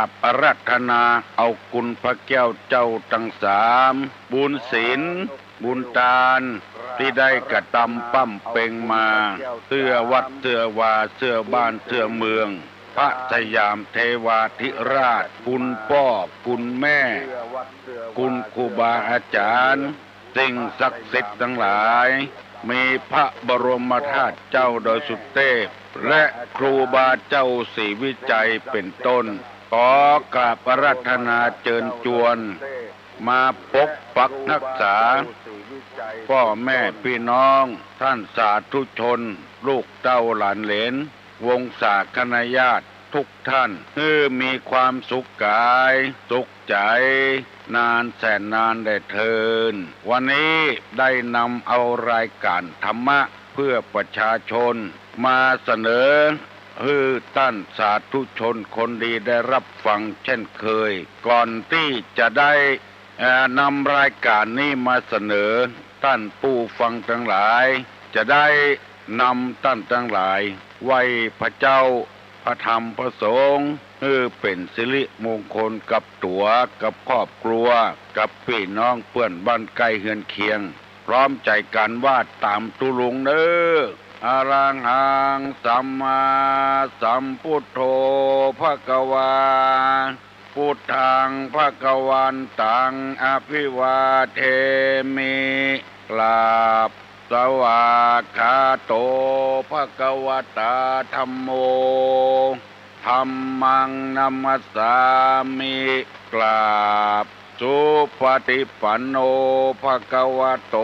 บอาราธนาเอาคุณพระแก้วเจ้าทั้งสามบุญศีลบุญทานที่ได้กระทำปั้มเป่งมาเสื้อวัดเสื้อวาเสื้อบ้านเสื้อเมืองพระสยามเทวาธิราชคุณพ่อคุณแม่คุณครูบาอาจารย์สิ่งศักดิ์สิทธิ์ทั้งหลายมีพระบรมธาตุเจ้าโดยสุเทพและครูบาเจ้าศรีวิจัยเป็นต้นขอกราบอาราธนาเชิญชวนมาปกปักรักษาพ่อแม่พี่น้องท่านสาธุชนลูกเต้าหลานเหลนวงศาคณาญาติทุกท่านมีความสุขกายสุขใจนานแสนนานได้เทินวันนี้ได้นำเอารายการธรรมะเพื่อประชาชนมาเสนอให้ท่านสาธุชนคนดีได้รับฟังเช่นเคยก่อนที่จะได้นำรายการนี้มาเสนอท่านผู้ฟังทั้งหลายจะได้นำท่านทั้งหลายไว้พระเจ้าพระธรรมพระสงฆ์เป็นสิริมงคลกับตัวกับครอบครัวกับพี่น้องเพื่อนบ้านใกล้เฮือนเคียงพร้อมใจกันว่าตามตุลุงเด้ออะระหังสัมมาสัมพุทโธภควาพุทธังภควันตังอภิวาเทมิกราบสวากขาโตภควตาธัมโมธัมมังนัมมัสสามิกราบสุปฏิปันโนภควโต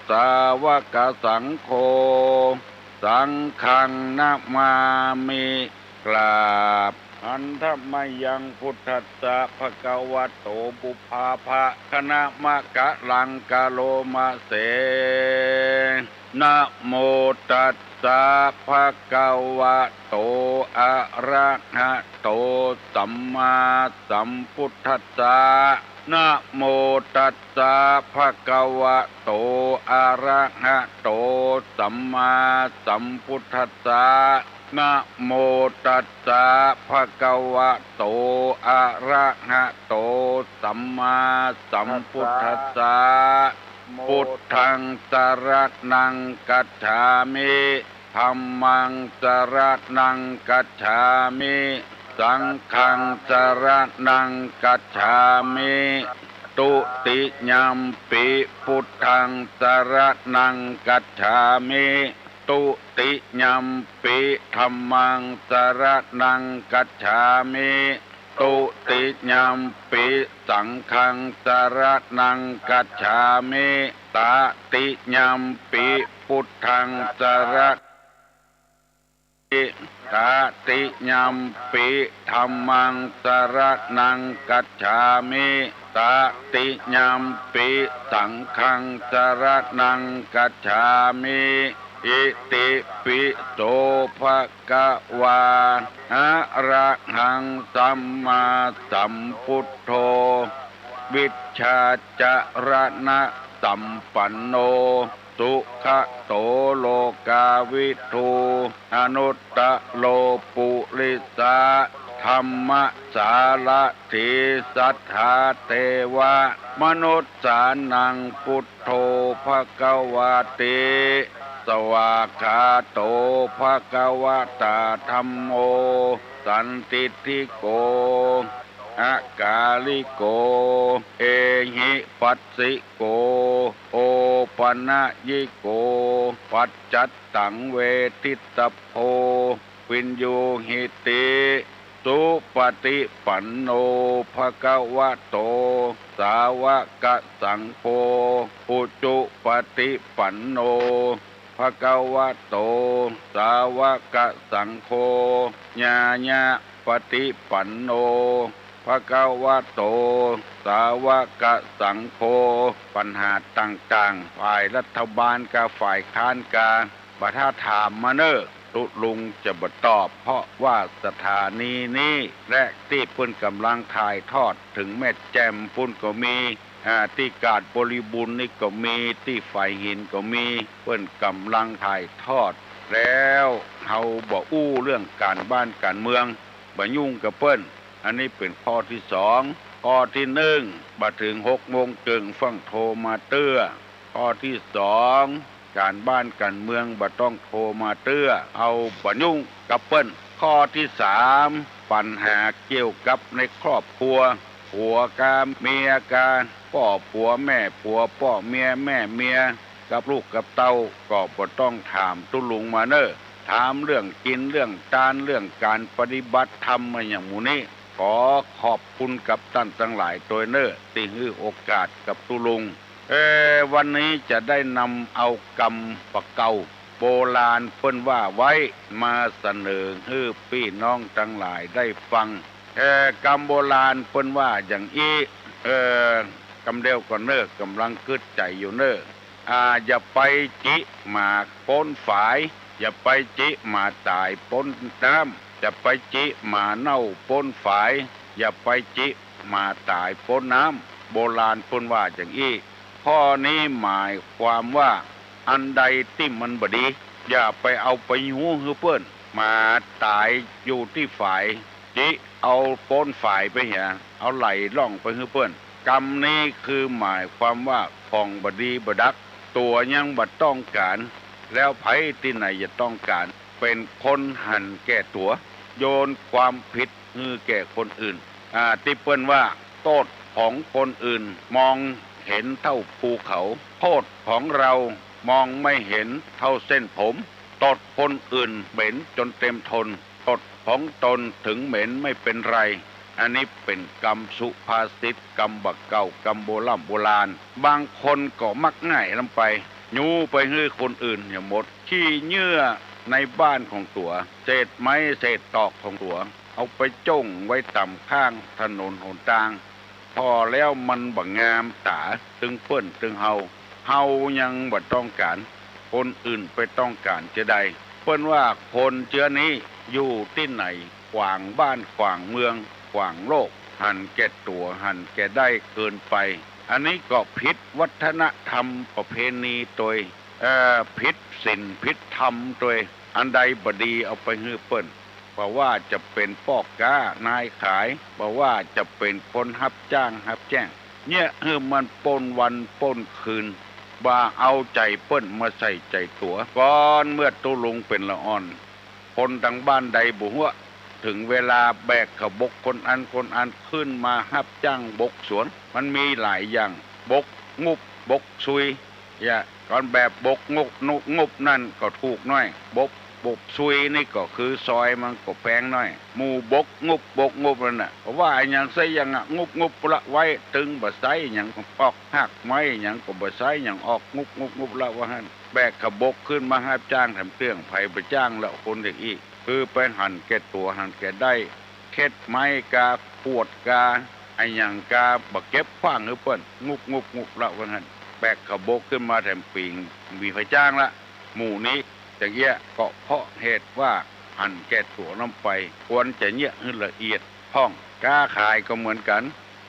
สาวกสังโฆสังฆังนะมามิกราบอันธมยังพุทธัสสะภควโตปุพพาภะคณะมะกะลังกะโลมะเสนะโมตัสสะภะคะวะโตอะระหะโตสัมมาสัมพุทธัสสะนะโมตัสสะภะคะวะโตอะระหะโตสัมมาสัมพุทธัสสะนะโมตัสสะภะคะวะโตอะระหะโตสัมมาสัมพุทธัสสะพุทธังสรณังกัจฉามิธัมมังสรณังกัจฉามิสังฆังสรณังกัจฉามิตุติยัมปิพุทธังสรณังกัจฉามิตุติยัมปิธัมมังสรณังกัจฉามิตุติยัมปิสังฆังสรณังกัจฉามิตติยัมปิพุทธังสรณตติยัมปิธัมมังสรณังกัจฉามิตติยัมปิสังฆังสรณังกัจฉามิอิติปิโสภะคะวาอะระหังสัมมาสัมพุทโธวิชชาจรณะสัมปันโนสุขโตโลกาวิทูอนุตตโลปุริสาธรรมสารถิสัทธาเทวะมนุษย์สานังพุทโธภควาติสวากขาโตภควตาธัมโมสันติทิโกอากาลิโกเอหิปัสสิโกโอปนะยิโกปัจจัตตังเวทิตโพวินโยหิติสุปฏิปันโนภควโตสาวกสังโฆอุจุปฏิปันโนภควโตสาวกสังโฆญาญาปฏิปันโนภควโตสาวกสังโฆปัญหาต่างๆฝ่ายรัฐบาลกับฝ่ายค้านกาบัถ้าถามมาเนอตุลุงจะบ่ตอบเพราะว่าสถานีนี้และที่เพิ่นกำลังถ่ายทอดถึงแม่แจ่มปุ่นก็มีที่กาดบริบูรณ์นี่ก็มีที่ฝ่ายหินก็มีเพิ่นกำลังถ่ายทอดแล้วเฮาบ่อู้เรื่องการบ้านการเมืองบ่ยุ่งกับเพิ่น อันนี้เป็นข้อที่สองข้อที่หนึ่งบัดถึง6 โมงจึงฟังโทรมาเตื้อข้อที่สองการบ้านการเมืองบ่ต้องโทรมาเตื้อเอาบ่ยุ่งกับเปิ้นข้อที่สามปัญหาเกี่ยวกับในครอบครัวผัวกาเมียกาพ่อผัวแม่ผัวพ่อเมียแม่เมียกับลูกกับเต้าก็บ่ต้องถามตุลุงมาเนอถามเรื่องกินเรื่องทานเรื่องการปฏิบัติธรรมมาอย่างหมู่นี้ขอขอบคุณกับท่านทั้งหลายโดยเนอที่ให้โอกาสกับตุลุงวันนี้จะได้นำเอากรรมปะเก่าโบราณเพิ่นว่าไว้มาเสนอให้พี่น้องทั้งหลายได้ฟังกรรมโบราณเพิ่นว่าอย่างกำเดียวก็เนอกำลังกึดใจอยู่เนออย่าไปจิหมากป้นฝายอย่าไปจิหมาตายป้นน้ำอย่าไปจิหมาเน่าป้นฝายอย่าไปจิหมาตายป้นน้ำโบราณเพิ่นว่าอย่างข้อนี้หมายความว่าอันใดที่มันบดีอย่าไปเอาไปหูฮือเปิ้นมาตายอยู่ที่ฝ่ายจิเอาป้นฝ่ายไปเหียเอาไหลล่องไปฮือเปิ้นกรรมนี้คือหมายความว่าของบดีบดักตัวยังบัดต้องการแล้วไผที่ไหนจะต้องการเป็นคนหันแก่ตัวโยนความผิดฮือแก่คนอื่นที่เปิ้นว่าโทษของคนอื่นมองเห็นเท่าภูเขาโทษของเรามองไม่เห็นเท่าเส้นผมตดคนอื่นเหม็นจนเต็มทนตดของตนถึงเหม็นไม่เป็นไรอันนี้เป็นกรรมสุภาษิตกรรมบักเก่ากรรมโบราณบางคนก็มักง่ายลงไปยูไปให้คนอื่นอย่าหมดขี้เยื่อในบ้านของตัวเศษไม้เศษตอกของตัวเอาไปจ้งไว้ต่ำข้างถนนหนทางพอแล้วมันบ่งามตาตึงเปิ้นตึงเฮายังบ่ต้องการคนอื่นไปต้องการจะได้เปิ้นว่าคนเจือนี้อยู่ที่ไหนขวางบ้านขวางเมืองขวางโลกหันแก่ตัวหันแก่ได้เกินไปอันนี้ก็ผิดวัฒนธรรมประเพณีโดยผิดศีลผิดธรรมโดยอันใดบดีเอาไปฮื้อเปิ้นบอกว่าจะเป็นปอกกานายขายบอกว่าจะเป็นคนรับจ้างรับแจ้งเนี่ยมันปนวันปนคืนว่าเอาใจเปิ้นมาใส่ใจตัวก่อนเมื่อตุลุงเป็นละอ่อนคนทางบ้านใดบุหัวถึงเวลาแบกขบกคนอันขึ้นมารับจ้างบกสวนมันมีหลายอย่างบกงุบบกซุยก่อนแบบบกงุบนั่นก็ถูกน้อยบกซุยนี่ก็คือซอยมันก็แพงน้อยหมู่บกงุบนั่นน่ะเพราะว่าอย่างไสอย่างงุบละไว้ตึงบ่ไสอย่างออกหักไม้อย่างก็บ่ไสอย่างออกงุบละว่าหั่นแบกขบกขึ้นมารับจ้างทำเครื่องไผไปจ้างแล้วคนเด็กอีกคือไปหั่นแก่ตัวหั่นแก่ได้เข็ดไม้กาปวดกาอย่างกาบ่เก็บขว้างหรือเปิ้นงุบละว่าหั่นแบกขบกขึ้นมาแถมปิงมีไผจ้างละหมู่นี้อย่างเงี้ยก็เพราะเหตุว่าหั่นแก่ตัวน้ำไปควรจะเนี้ยให้ละเอียดห้องกล้าขายก็เหมือนกัน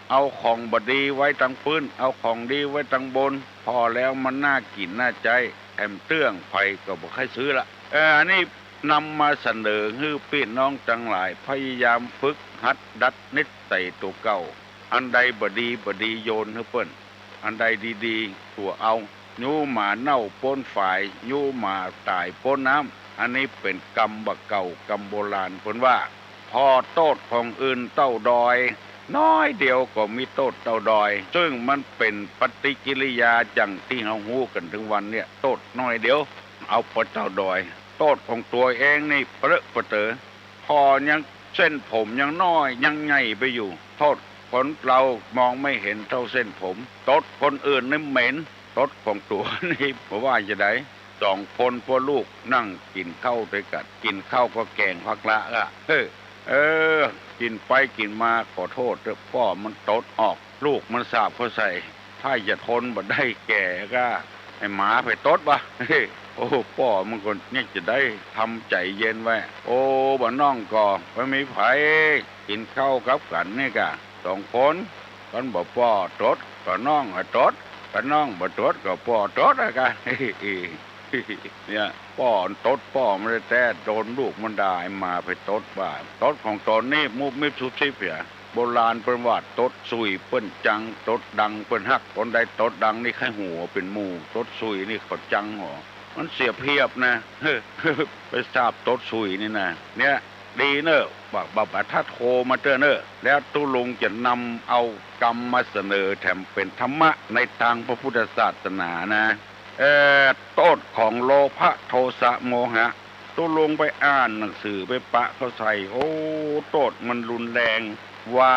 เอาของบดีไว้ตั้งพื้นเอาของดีไว้ตั้งบนพอแล้วมันน่ากินน่าใจแถมเตื้องไผก็บ่ใครซื้อละอันนี้นำมาเสนอให้พี่น้องทั้งหลายพยายามฝึกหัดดัดนิสัยตัวเก่าอันใดบดีโยนให้เปิ้นอันใดดีๆตัวเอายูหมาเน่าป้นฝ่ายยูหมาตายป้นน้ำอันนี้เป็นกรรมบักเก่ากรรมโบราณเพิ่นว่าพอโทษของอื่นเต้าดอยน้อยเดียวก็มีโทษเต้าดอยซึ่งมันเป็นปฏิกิริยาจังที่เฮาฮู้กันถึงวันเนี่ยโทษน้อยเดียวเอาปเต้าดอยโทษของตัวเองนี่เปรอะเตอพอยังเส้นผมยังน้อยยังใหญ่ไปอยู่โทษคนเรามองไม่เห็นเท่าเส้นผมโทษคนอื่นนี่เหม็นรถของตัวนี่เพราะว่าจะได้2 คนพ่อลูกนั่งกินข้าวด้วยกันกินข้าวก็แกงผักละกินไปกินมาขอโทษเถอะพ่อมันตดออกลูกมันสาบเขาใส่ถ้าจะทนบ่ได้แก่ก็ไอ้หมาไปตดวะโอ้พ่อมันคนนี่จะได้ทำใจเย็นไว้โอ้บ่น้องก็ไม่มีไผกินข้าวกับกันนี่กะ2 คนกันบ่พ่อตดก็น้องตดก็น้องบ่ตดก็พ่อตดอะกะ เนี่ยป้อนตดป้อไม่ได้แต่โดนลูกมันด่าให้มาไปตดบ้านตดของตนนี่มุบมิบสุดสิเปียโบราณเป็นว่าตดสุยเปิ้นจังตดดังเปิ้นฮักคนใดตดดังนี่แค่หัวเป็นหมู่ตดสุยนี่เขาจังหัวมันเสียเพียบนะไปทราบตดสุยนี่นะเนี่ยดีเนอะบอกถ้าโทรมาเจอเนอะแล้วตุลุงจะนำเอากรรมมาเสนอแถมเป็นธรรมะในทางพระพุทธศาสนานะโทษของโลภะโทสะโมหะตุลุงไปอ่านหนังสือไปปะเขาใส่โอ้โทษมันรุนแรงว่า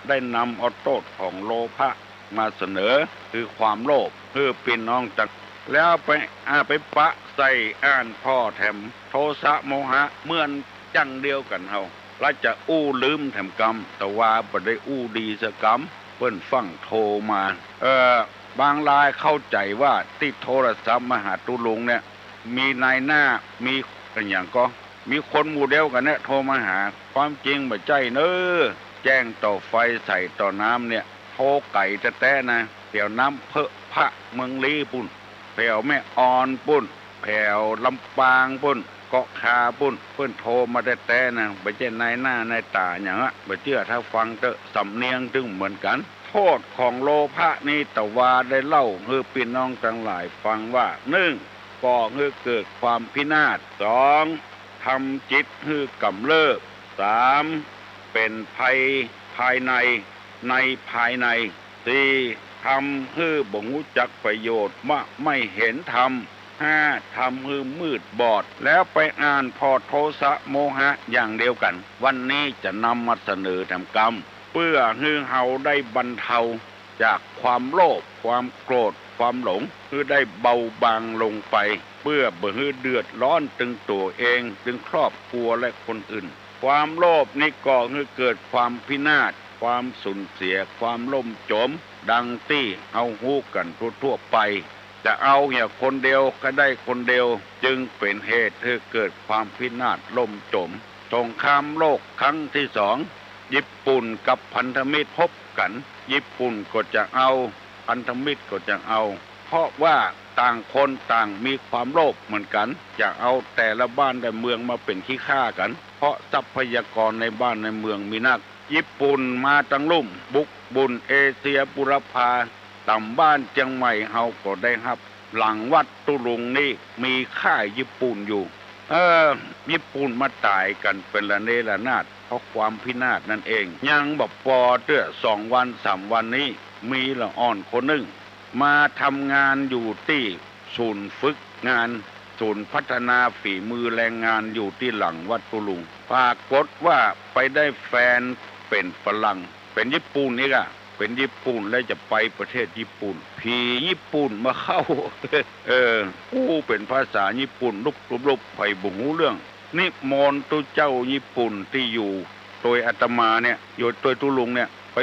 ได้นำเอาโทษของโลภะมาเสนอคือความโลภคือเป็นน้องจักแล้วไปปะใส่อ่านพ่อแถมโทสะโมหะเหมือนจังเดียวกันเฮาแล้วจะอู้ลืมแถมกรรมแต่ว่าบ่ได้อู้ดีสกรรมเปิ้นฟังโทรมาบางรายเข้าใจว่าติดโทรศัพท์มาหาตุลุงเนี่ยมีนายหน้ามีอย่างก็มีคนหมู่เดียวกันเนี่ยโทรมาหาความจริงบ่ใจเน้อแจ้งต่อไฟใส่ต่อน้ำเนี่ยโทรไก่แท้ๆนะเดี๋ยวน้ำเพอะพระเมืองลีปุ่นแผ่วแม่ออนปุ่นแผ่วลำปางปุ่นเกาะคาปุ่นเพิ่นโทรมาแต่นะบ่ใช่นายหน้านายตาอย่างอ่ะบ่เชื่อถ้าฟังเถอะสำเนียงถึงเหมือนกันโทษของโลภะนี้ตะวาได้เล่าให้พี่น้องทั้งหลายฟังว่า1ก่อให้เกิดความพินาศ2ทำจิตให้กำเริบ3เป็นภัยภายในภายใน4ทำให้บ่รู้จักประโยชน์ไม่เห็นธรรม5ทำให้มืดบอดแล้วไปอ่านพอโทสะโมหะอย่างเดียวกันวันนี้จะนำมาเสนอทำกรรมเพื่อให้เฮาได้บรรเทาจากความโลภความโกรธความหลงเพื่อได้เบาบางลงไปเพื่อบ่ให้เดือดร้อนถึงตัวเองถึงครอบครัวและคนอื่นความโลภนี่ก่อให้เกิดความพินาศความสูญเสียความล่มจมดังที่เอาฮู้กันทั่วไปจะเอาเนี่ยคนเดียวก็ได้คนเดียวจึงเป็นเหตุให้เกิดความพินาศล่มจมสงครามโลกครั้งที่2ญี่ปุ่นกับพันธมิตรพบกันญี่ปุ่นก็จะเอาพันธมิตรก็จะเอาเพราะว่าต่างคนต่างมีความโลภเหมือนกันจะเอาแต่ละบ้านแต่เมืองมาเป็นขี้ข้ากันเพราะทรัพยากรในบ้านในเมืองมีนักญี่ปุ่นมาตั้งลุ่มบุกบุญเอเชียบุรพาต่ำบ้านเชียงใหม่เฮาก็ได้ครับหลังวัดตุลุงนี่มีค่ายญี่ปุ่นอยู่ญี่ปุ่นมาตายกันเป็นละเนระนาดเพราะความพินาศนั่นเองยังบอกปอเตื้อ2 วัน 3 วันนี้มีละอ่อนคนหนึ่งมาทำงานอยู่ที่ศูนย์ฝึกงานศูนย์พัฒนาฝีมือแรงงานอยู่ที่หลังวัดตุลุงปรากฏว่าไปได้แฟนเป็นฝรั่งเป็นญี่ปุ่นนี่ก็เป็นญี่ปุ่นแล้วจะไปประเทศญี่ปุ่นผีญี่ปุ่นมาเข้าเป็นภาษาญี่ปุ่นลุกไปบ่ฮู้เรื่องนิมนต์ตุเจ้าญี่ปุ่นที่อยู่โดยอาตมาเนี่ยอยู่โดยตุลุงเนี่ยไป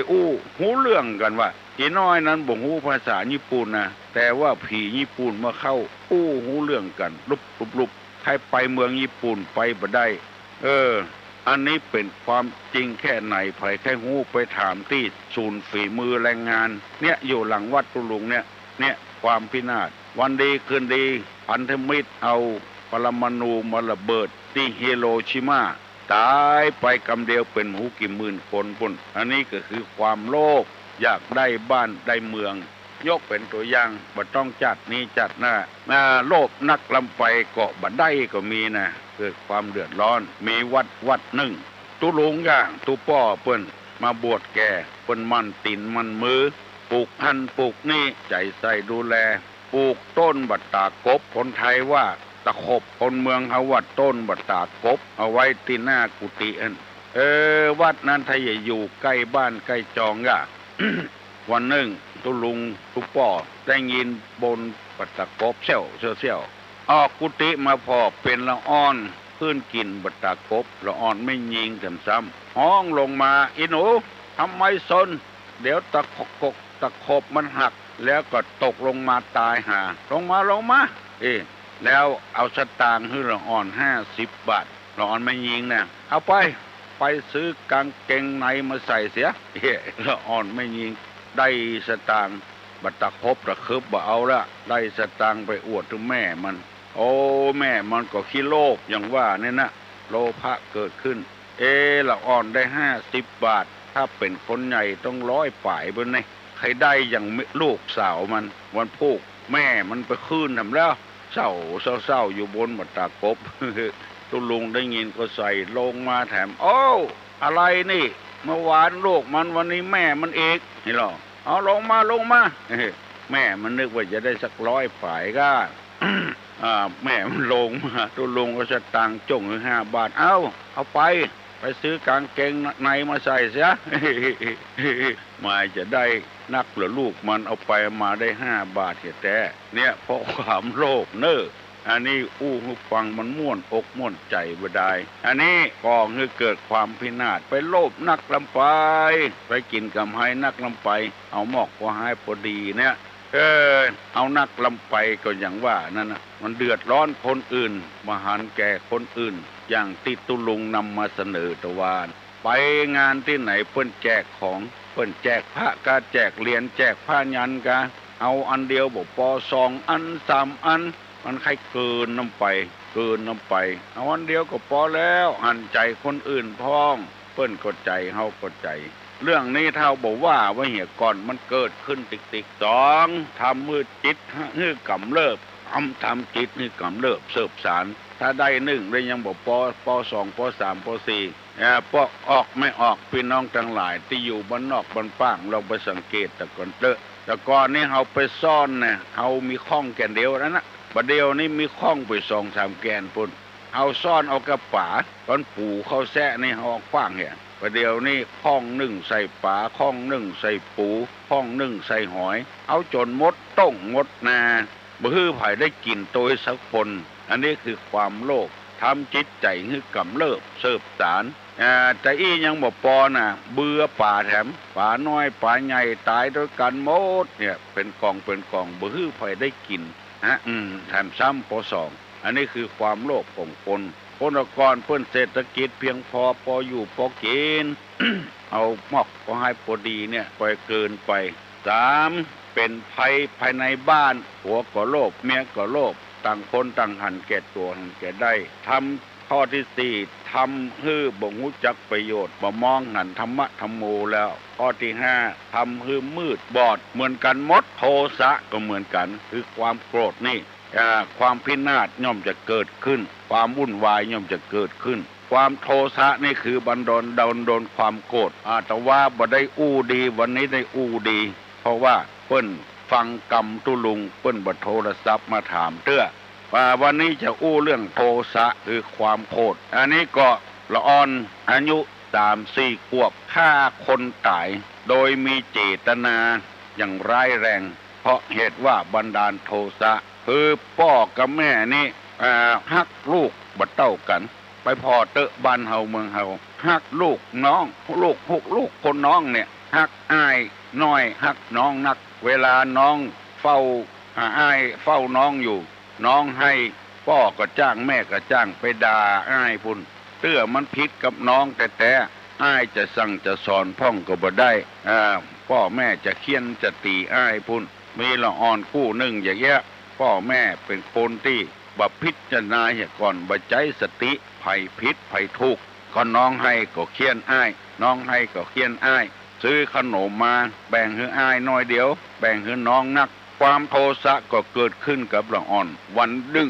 ฮู้เรื่องกันว่าอีน้อยนั้นบ่ฮู้ภาษาญี่ปุ่นนะแต่ว่าผีญี่ปุ่นมาเข้าฮู้เรื่องกันลุกใครไปเมืองญี่ปุ่นไปบ่ได้อันนี้เป็นความจริงแค่ไหนไผแค่ฮู้ไปถามที่ศูนย์ฝีมือแรงงานเนี่ยอยู่หลังวัดตุลุงเนี่ยความพินาศวันดีคืนดีพันธมิตรเอาปรมาณูมาระเบิดที่ฮิโรชิมาตายไปกำเดียวเป็นหูกี่หมื่นคนพุ่นอันนี้ก็คือความโลภอยากได้บ้านได้เมืองยกเป็นตัวอย่างบ่ต้องจัดนี้จัดหน้าโลภนักลำไปเกาะบ่ได้ก็มีนะเกิดความเดือดร้อนมีวัดหนึ่งตุลุงย่างตุป้อเปิ้นมาบวชแก่เปิ้นมันตินมันมือปลูกพันปลูกนี่ใจใส่ดูแลปลูกต้นบัตตากบคนไทยว่าตะขบคนเมืองเฮาว่าต้นบัตตากบเอาไว้ที่หน้ากุฏิวัดนั้นถ้าอยู่ใกล้บ้านใกล้จองย่า วันหนึ่งตุลุงตุป้อได้ยินบนบัตตากบเซี่ยวออกกุฏิมาพอเป็นละอ่อนพื้นกินบัตตากบละอ่อนไม่ยิงซ้ำห้องลงมาอีหนูทำไมซนเดี๋ยวตะขบมันหักแล้วก็ตกลงมาตายหาลงมาแล้วเอาสตางค์ให้ละอ่อน50 บาทละอ่อนไม่ยิงนะเอาไปซื้อกางเกงในมาใส่เสียละอ่อนไม่ยิงได้สตางค์บัตรครบตะคืบบ่เอาละได้สตางค์ไปอวดถึงแม่มัน โอ้แม่มันก็ขี้โลภอย่างว่าเนี่ยนะโลภะเกิดขึ้นละอ่อนได้50 บาทถ้าเป็นคนใหญ่ต้อง100 ป่ายบนนี่ใครได้อย่างลูกสาวมันวันพูกแม่มันไปคืนทำแล้วเศร้าเศร้าอยู่บนบัตตากบ ตุลุงได้ยินก็ใส่ลงมาแถมโอ้อะไรนี่เมื่อวานลูกมันวันนี้แม่มันเอกนี่หรอเอาลงมาแม่มันนึกว่าจะได้สัก100 ป่ายก็ แม่มันลงมาตุลุงก็จะตังจ่ง5 บาทเอาไปซื้อกางเกงในมาใส่เสีย ไม่จะได้นักหรือลูกมันเอาไปมาได้5 บาทแต่เนี่ยเพราะความโลภเน้ออันนี้หูฟังมันม่วนอกม่วนใจบ่ได้อันนี้ก่อให้เกิดความพินาศไปโลภนักลำไปกินกำไห้นักลำไปเอาหมอกก็ให้พอดีเนี่ยเอานักลำไปก็อย่างว่านั่นนะมันเดือดร้อนคนอื่นมาหันแก่คนอื่นอย่างติตุลุงนำมาเสนอตะวันไปงานที่ไหนเปิ้นแจกของเปิ้นแจกพระกาแจกเหรียญแจกผ้ายันกาเอาอันเดียวบอกปอ2 อัน3 อันมันใครเกินน้ำไปเอาอันเดียวก็พอแล้วหันใจคนอื่นพ้องเปิ้นก็ใจเฮาก็ใจเรื่องนี้เท่าบอกว่าเหี่ยก่อนมันเกิดขึ้นติ๊ก2ทำมือจิตให้กำเริบทำจิตให้กำเริบเสิบสารถ้าได้1ได้ยังบอกป2ป3ป4ปออกไม่ออกพี่น้องทั้งหลายที่อยู่บ้านนอกบ้านป้างเราไปสังเกตแต่ก่อนนี้เฮาไปซ่อนเนี่ยเฮามีข้องแก่นเดียวแล้วนะบัดเดียวนี้มีข้องไป2-3 แกนปุ่นเอาซ่อนเอากระป๋าตอนปู่เข้าแซะในหอกฟ้างเนี่ยประเดี๋ยวนี้ข้อง1ใส่ป๋าข้อง1ใส่ปูข้อง1ใส่หอยเอาจนมดต้งมดนาบ่ฮื้อไผได้กินโดยสักคนอันนี้คือความโลภทำจิตใจให้กำเริบเสิบสารแต่อียังบ่พอน่ะเบื่อป่าแถมป่าน้อยป่าใหญ่ตายด้วยกันหมดเนี่ยเป็นกองบ่ฮื้อไผได้กินแถมซ้ำป2อันนี้คือความโลภของคนก่อนเพิ่นเศรษฐกิจเพียงพออยู่พอกิน เอาหมอกก็ให้พอดีเนี่ยปล่อยเกินไป3เป็นภัยภายในบ้านผัวก็โลภเมียก็โลภต่างคนต่างหันแก่ตัวหันแก่ได้ทำข้อที่4ทำให้บ่รู้จักประโยชน์บ่มองหันธรรมะธรรมโมแล้วข้อที่5ทำให้มืดบอดเหมือนกันหมดโทสะก็เหมือนกันคือความโกรธนี่ความพินาศย่อมจะเกิดขึ้นความวุ่นวายย่อมจะเกิดขึ้นความโทสะนี่คือบันดาลโดนความโกรธแต่ว่าบ่ได้ดีวันนี้ได้ดีเพราะว่าเปิ้นฟังกรรมตุลุงเปิ้นบ่โทรศัพท์มาถามว่าวันนี้จะเรื่องโทสะคือความโกรธอันนี้ก็ละอ่อนอายุ3-4 ขวบฆ่าคนตายโดยมีเจตนาอย่างร้ายแรงเพราะเหตุว่าบันดาลโทสะคือพ่อกับแม่นี่ฮักลูกบ่เต้ากันไปพอเตอะบ้านเฮาเมืองเฮาฮักลูกน้องลูกคนน้องเนี่ยฮักอ้ายน้อยฮักน้องนักเวลาน้องเฝ้าอ้ายเฝ้าน้องอยู่น้องให้พ่อก็จ้างแม่ก็จ้างไปด่าอ้ายพุ่นเตื้อมันผิดกับน้องแต่อ้ายจะสั่งจะสอนพ่องก็บ่ได้พ่อแม่จะเคียนจะตีอ้ายพุ่นมีละอ่อนคู่หนึ่งอย่างเงี้ยพ่อแม่เป็นคนที่บ่พิจารณาก่อนบ่ใจสติภัยผิดภัยทุกข์ก็น้องให้ก็เคียนอ้ายน้องให้ก็เคียนอ้ายซื้อขนมมาแบ่งให้อ้ายน้อยเดียวแบ่งให้น้องนักความโทสะก็เกิดขึ้นกับละอ่อนวันดึง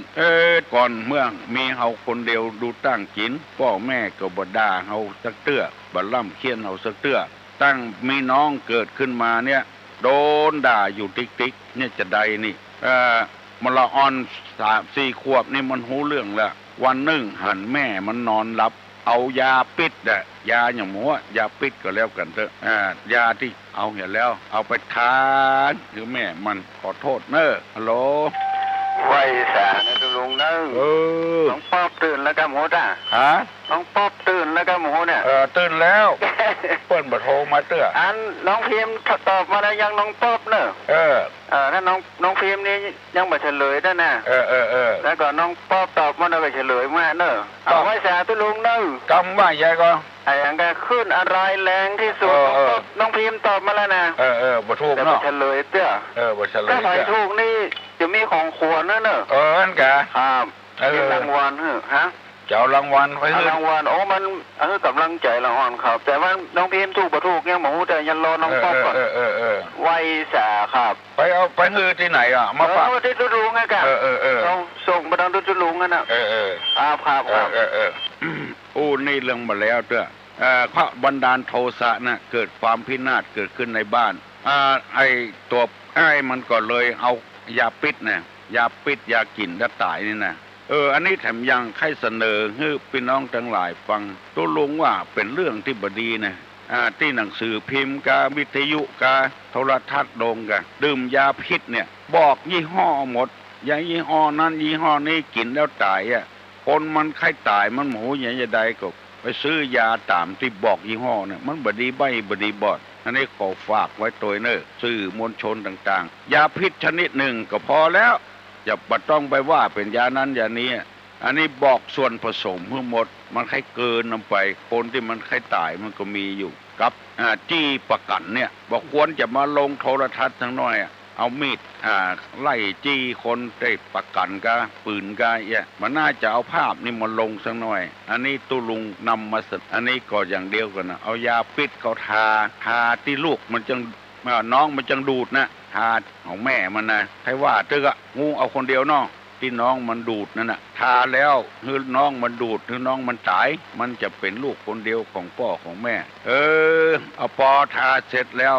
ก่อนเมื่อมีเฮาคนเดียวดูตั้งกินพ่อแม่ก็บ่ด่าเฮาสักเตื้อบ่ล่ำเคียนเฮาสักเตื้อตั้งมีน้องเกิดขึ้นมาเนี่ยโดนด่าอยู่ติ๊กเนี่ยจะได้นี่มันละอ่อน3-4 ขวบนี่มันหูเรื่องแล้ววันหนึ่งหันแม่มันนอนหลับเอายาปิดยาอย่างหมูยาปิดก็แล้วกันเถอะยาที่เอาเห็นแล้วเอาไปทานคือแม่มันขอโทษเนอะฮัลโหลไว้แสนตุลุงนะน้องป๊อบตื่นแล้วกันหมูจ้ะน้องป๊อบตื่นแล้วกันหมูเนี่ยตื่นแล้ว เปิ้นบ่โทรมาเตื้อน้องพิมพ์ตอบมาแล้วยังน้องป๊อบเนอะถ้าน้องพิมพ์นี่ยังบ่เฉลยได้นะแล้วก็น้องป๊อบตอบ มันเอาไปเฉลยมาเนอะเอาไว้สาตุลุงเนอะ กำว่าใหญ่ก็ ไอ้ยังก็ขึ้นอะไรแรงที่สุดน้องพิมพ์ตอบมาแล้วนะบ่ถูกแต่เนาะเฉลยเต้อบ่เฉลยถ้าใครถูกนี่จะมีของขวัญเนอะนั่นกะครับมีรางวัลฮะเจ้ารางวัลไว้รางวัลมันกำลังใจรางวัลครับแต่ว่าน้องพิมพ์ถูกบ่ถูกเนี่ยหมูแต่ยันรอน้องป๊อปก่อนไว้สาครับไปที่ไหนอ่ะมาฝากที่ตุลุงไงกันส่งมาทางตุลุงกันนะครับนี่เรื่องมาแล้วเด้อพระบันดาลโทสะน่ะเกิดความพินาศเกิดขึ้นในบ้านไอ้ตัวมันก็เลยเอายาพิษเนี่ยยาพิษยากินแล้วตายนี่นะอันนี้แถมยังให้เสนอให้พี่น้องทั้งหลายฟังตัวลุงว่าเป็นเรื่องที่บดีนะที่หนังสือพิมพ์กาวิทยุกาโทรทัศน์โดงกาดื่มยาพิษเนี่ยบอกยี่ห้อหมดยายี่ห้อนั้นยี่ห้อนี้กินแล้วตายคนมันไข้ตายมันหมูอย่างจะใดก็ไปซื้อยาตามที่บอกยี่ห้อเนี่ยมันบดีใบบดีบอดอันนี้ขอฝากไว้ตัวเนอสื่อมวลชนต่างๆยาพิษชนิดหนึ่งก็พอแล้วอย่าต้องไปว่าเป็นยานั้นยานี้อันนี้บอกส่วนผสมทั้งหมดมันให้เกินลงไปคนที่มันให้ตายมันก็มีอยู่กับจี้ประกันเนี่ยบอกควรจะมาลงโทรทัศน์ทั้งน้อยเอามีดไล่จี้คนได้ประกันกะปืนกะมันน่าจะเอาภาพนี่มาลงสักหน่อยอันนี้ตุลุงนำมาอันนี้ก็อย่างเดียวกันนะเอายาพิษเขาทาที่ลูกมันจังน้องมันจังดูดนะทาของแม่มันนะให้ว่าเธองูเอาคนเดียวน้องที่น้องมันดูดนั่นน่ะทาแล้วคือน้องมันดูดคือน้องมันตายมันจะเป็นลูกคนเดียวของพ่อของแม่เอาพอทาเสร็จแล้ว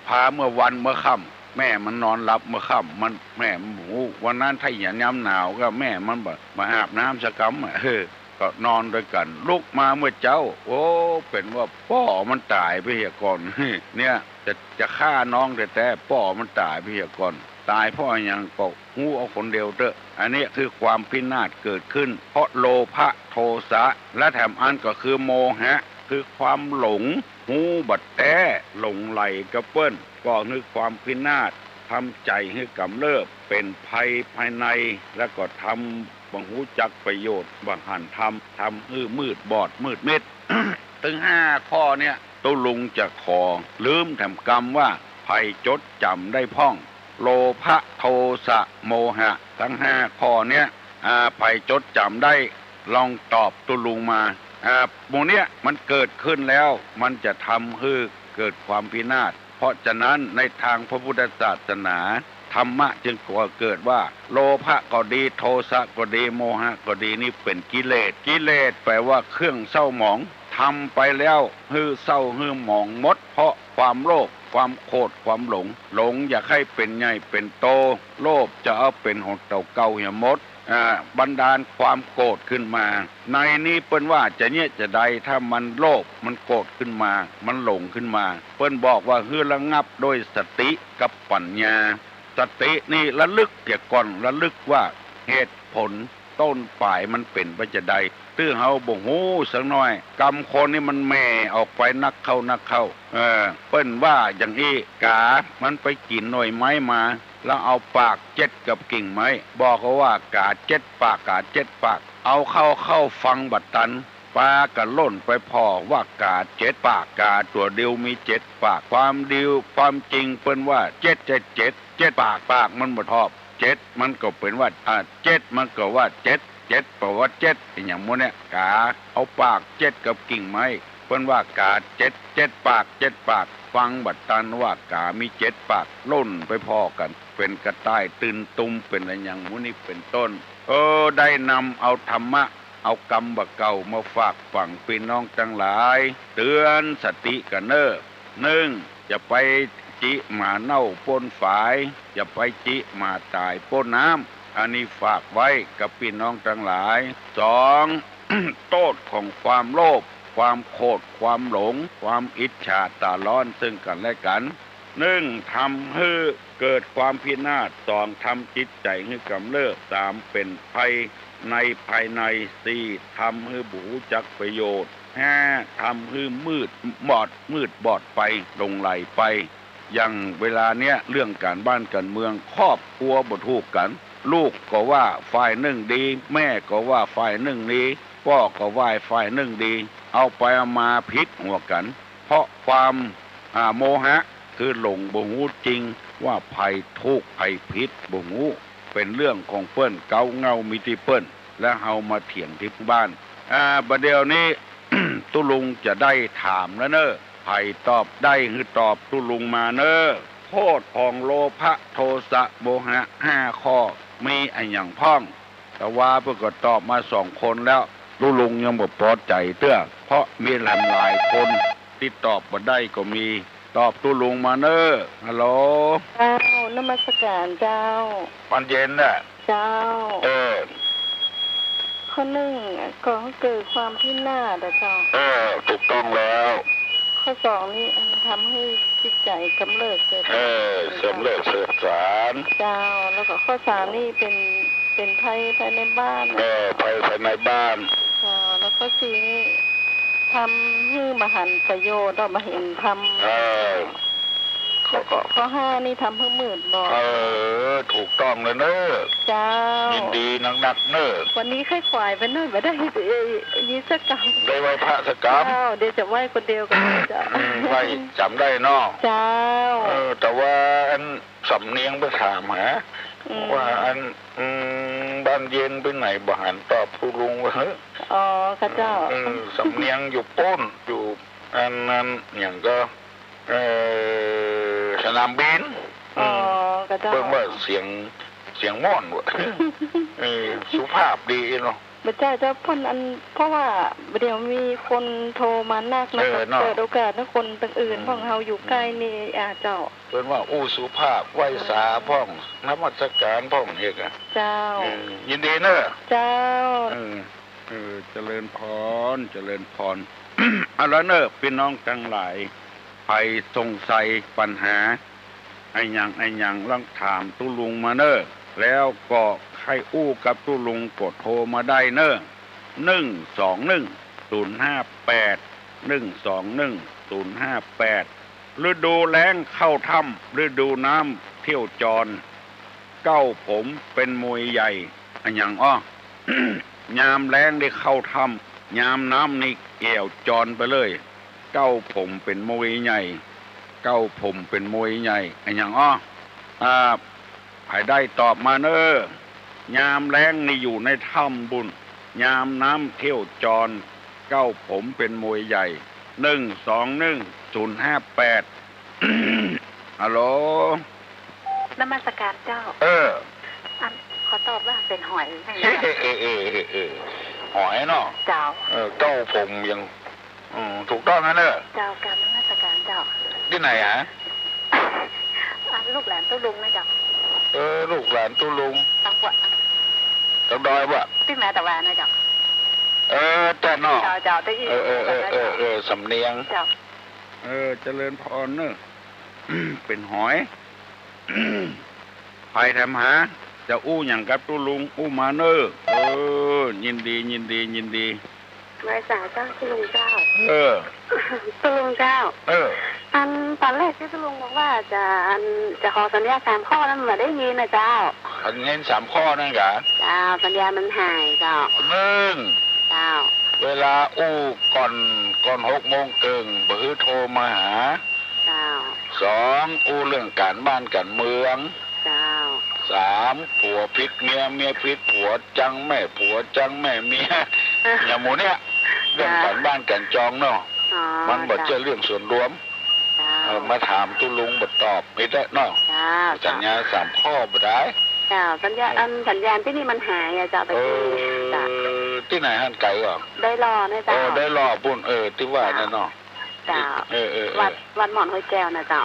พาเมื่อวันเมื่อค่ำแม่มันนอนหลับเมื่อค่ำมันแม่หมูวันนั้นถ้าอย่างย้ำหนาวก็แม่มันมาอาบน้ำสักคำก็นอนด้วยกันลุกมาเมื่อเจ้าเป็นว่าพ่อมันตายไปเหียก่อนเนี่ยจะฆ่าน้องแต่พ่อมันตายไปเหียก่อนตายพ่อยังก็งูเอาคนเดียวเด้ออันนี้คือความพินาศเกิดขึ้นเพราะโลภะโทสะและแถมอันก็คือโมหะคือความหลงหูบัดแต้หลงไหลกระเปิ้นก็คือความพินาศทำใจให้กำเริบเป็นภัยภายในแล้วก็ทำบังหูจักประโยชน์บังหันทำมืดบอดมืดมิด ถึง5 ข้อเนี่ยตุลุงจะขอลืมแถมกรรมว่าภัยจดจำได้พ่องโลภะโทสะโมหะทั้ง5 ข้อเนี้ยภัยจดจำได้ลองตอบตุลุงมาโมเนี้ยมันเกิดขึ้นแล้วมันจะทำให้เกิดความพินาศเพราะฉะนั้นในทางพระพุทธศาสนาธรรมะจึงก่อเกิดว่าโลภะก็ดีโทสะก็ดีโมหะก็ดีนี่เป็นกิเลสแปลว่าเครื่องเศร้าหมองทำไปแล้วฮือเศร้าฮือหมองหมดเพราะความโลภความโกรธความหลงอยากให้เป็นใหญ่เป็นโตโลภจะเอาเป็นหดเต่าเก่าอย่ามดบันดาลความโกรธขึ้นมาในนี้เปิ้นว่าจะเนี่ยจะใดถ้ามันโลภมันโกรธขึ้นมามันหลงขึ้นมาเปิ้นบอกว่าฮือระงับโดยสติกับปัญญาสตินี่ระลึกเกี่ยก่อนระลึกว่าเหตุผลต้นปลายมันเป็นไปจะใดตื้อเฮาบ่ฮู้สักหน่อยกรรมคนนี่มันแม่ออกไปนักเข้าเปิ้นว่าอย่างนี้กามันไปกินหน่อยไม้มาแล้วเอาปากเจ็ดกับกิ่งไม้บอกเขาว่ากาเจ็ดปากเอาเข้าฟังบัดตันปลาก็ล่นไปพอว่ากาเจ็ดปากกาตัวเดียวมี7 ปากความจริงเปิ้นว่า7ปากมันบ่ทอบ7มันก็เป็นว่า7มันก็ว่า7แปลว่า7อย่างมื้อเนี่ยกาเอาปาก7กับกิ่งไม้เพิ่นว่ากา7ปากฟังบัดตันว่ากามี7 ปากล่นไปพอกันเป็นกระต่ายตื่นตุมเป็นอะไรอย่างมื้อนี้เป็นต้นได้นำเอาธรรมะเอากรรมบะเก่ามาฝากฝังพี่น้องทั้งหลายเตือนสติกันเน้อ1อย่าไปจิหมาเน่าป้นฝายอย่าไปจิหมาตายป้นน้ำอันนี้ฝากไว้กับพี่น้องทั้งหลาย2 โทษของความโลภความโกรธความหลงความอิจฉาตาร้อนซึ่งกันและกัน1ทำให้เกิดความพินาศ2ทำจิตใจให้กำเริบ3เป็นภัยในภายใน4ทำให้บูจักประโยชน์5ทำให้มืดบอดไปลงไหลไปอย่างเวลาเนี้ยเรื่องการบ้านการเมืองครอบครัวบ่ถูกกัน ลูกก็ว่าฝ่ายหนึ่งดีแม่ก็ว่าฝ่ายหนึ่งดีพ่อก็ว่าฝ่ายหนึ่งดีเอาไปเอามาพิษหัวกันเพราะความโมหะคือหลงบ่ฮู้จริงว่าภัยทุกข์ภัยพิษบ่ฮู้เป็นเรื่องของเปิ้นเกาเงามีที่เปิ้นและเฮามาเถียงที่บ้านบัดเดี๋ยวนี้ ตุลุงจะได้ถามแล้วเนอะไผตอบได้คือตอบตุลุงมาเนอะโทษของโลภะโทสะโมหะ5 ข้อมีอันอย่างพ้องแต่ว่าเพื่อก็ตอบมา2 คนแล้วตุลุงยังบ่พอใจเตื้อเพราะมีหลายคนที่ตอบบ่ได้ก็มีตอบตุลุงมาเนอะฮัลโหลเจ้านมัสการเจ้าวันเย็นน่ะเจ้าข้อหนึ่งก่อให้เกิดความพินาศเจ้าถูกต้องแล้วข้อ2นี่ทำให้จิตใจกำเริบเกิดเสื่อมเลิกเสื่อมสารเจ้าแล้วก็ข้อ3นี่เป็นภัยภายในบ้านภัยภายในบ้านเจ้าแล้วก็4นี่ทำให้มหันต์ประโยชน์เรามาเห็นทำแล้วก็ข้อ5นี่ทำให้มืดบอดถูกต้องเลยเนอะเจ้ายินดีนักเนอะวันนี้ค่อยขวายไปเนอะไม่ได้ยิสกรรมได้ไหว้พระสกรรมเดี๋ยวจะไหว้คนเดียวกันเจ้าไหว้จำได้เนาะเจ้าแต่ว่าอันสำเนียงไปถามหาว่าอันบ้านเย็นไปไหนบ่หันตอบผู้ลุงว่าอ๋อข้าเจ้าสำเนียงอยู่ป้นอยู่อันนั้นอย่างก็สนามบินข้าเจ้าเบิ่งว่าเสียงม่อนว่ะสุภาพดีเนาะบ่เจ้าพ่นอันเพราะว่าเดี๋ยวมีคนโทรมานักแล้วก็เปิดโอกาสให้คนต่างอื่นของเฮาอยู่ใกล้นี่เจ้าเพิ่นว่าสุภาพไหว้สาพ้องนมัสการพ้องเฮ็ดเจ้ายินดีเนอะเจ้าเจริญพรเจริญพรเอาละเนอะพี่น้องทั้งหลายไปสงสัยปัญหาไอ้หยังลองถามตุลุงมาเนอะแล้วก็ใครอู้กับตุลุงกดโทรมาได้เนอะ121-058 ฤดูแล้งเข้าถ้ำฤดูน้ำเที่ยวจรเก้าผมเป็นมวยใหญ่ไอ้หยังยามแล้งได้เข้าถ้ำยามน้ำนี่แก่วจรไปเลยเก้าผมเป็นมวยใหญ่เก้าผมเป็นมวยใหญ่ไอ้หยังใครได้ตอบมาเนอะยามแล้งนี่อยู่ในถ้ำบุญยามน้ำเที่ยวจรเก้าผมเป็นมวยใหญ่121-058 ฮัลโหลนมัสการเจ้าขอตอบว่าเป็นหอยหอยเนาะเจ้าเก้าผมยังถูกต้องนะเนอะเจ้าการนมัสการเจ้าที่ไหนลูกหลานตุลุงนะเจ้าลูกหลานตุลุงตั้งวัดตั้งดอยว่ะที่แม่ตะวันนะเจ้าแต่เนาะเจ้าที่สำเนียงเจ้าเจริญพรเนอะเป็นหอยไปทำหาจะอู้อย่างกับตุลุงอู้มาเนอะยินดีไม่สาเจ้าตุลุงเจ้าตุลุงเจ้าอันตอนแรกที่ตุลุงบอกว่าจะขอสัญญา3 ข้อนั้นมาได้ยินนะเจ้าเงิน3 ข้อนั่นกะเจ้าสัญญามันหายเจ้า1เจ้าเวลาอู้ก่อน6 โมงเกิงบ่ฮือโทรมาหาเจ้า2อู้เรื่องการบ้านการเมืองเจ้า3ผัวพิษเมียพิษผัวจังแม่ผัวจังแม่เมียอย่างหมู่เนี้ยเรื่องการบ้านการจองเนาะมันบ่ใช่เรื่องส่วนรวมมาถามตุลุงบ่ตอบไม่ได้เนาะสัญญา3 ข้อบ่ได้สัญญาณที่นี่มันหายเจ้าไปที่ไหนหั่นไกลอ่ะได้รอนะเจ้าได้รอปุ่นที่ว่านั่นเนาะวัดหม่อนห้วยแก้วนะเจ้า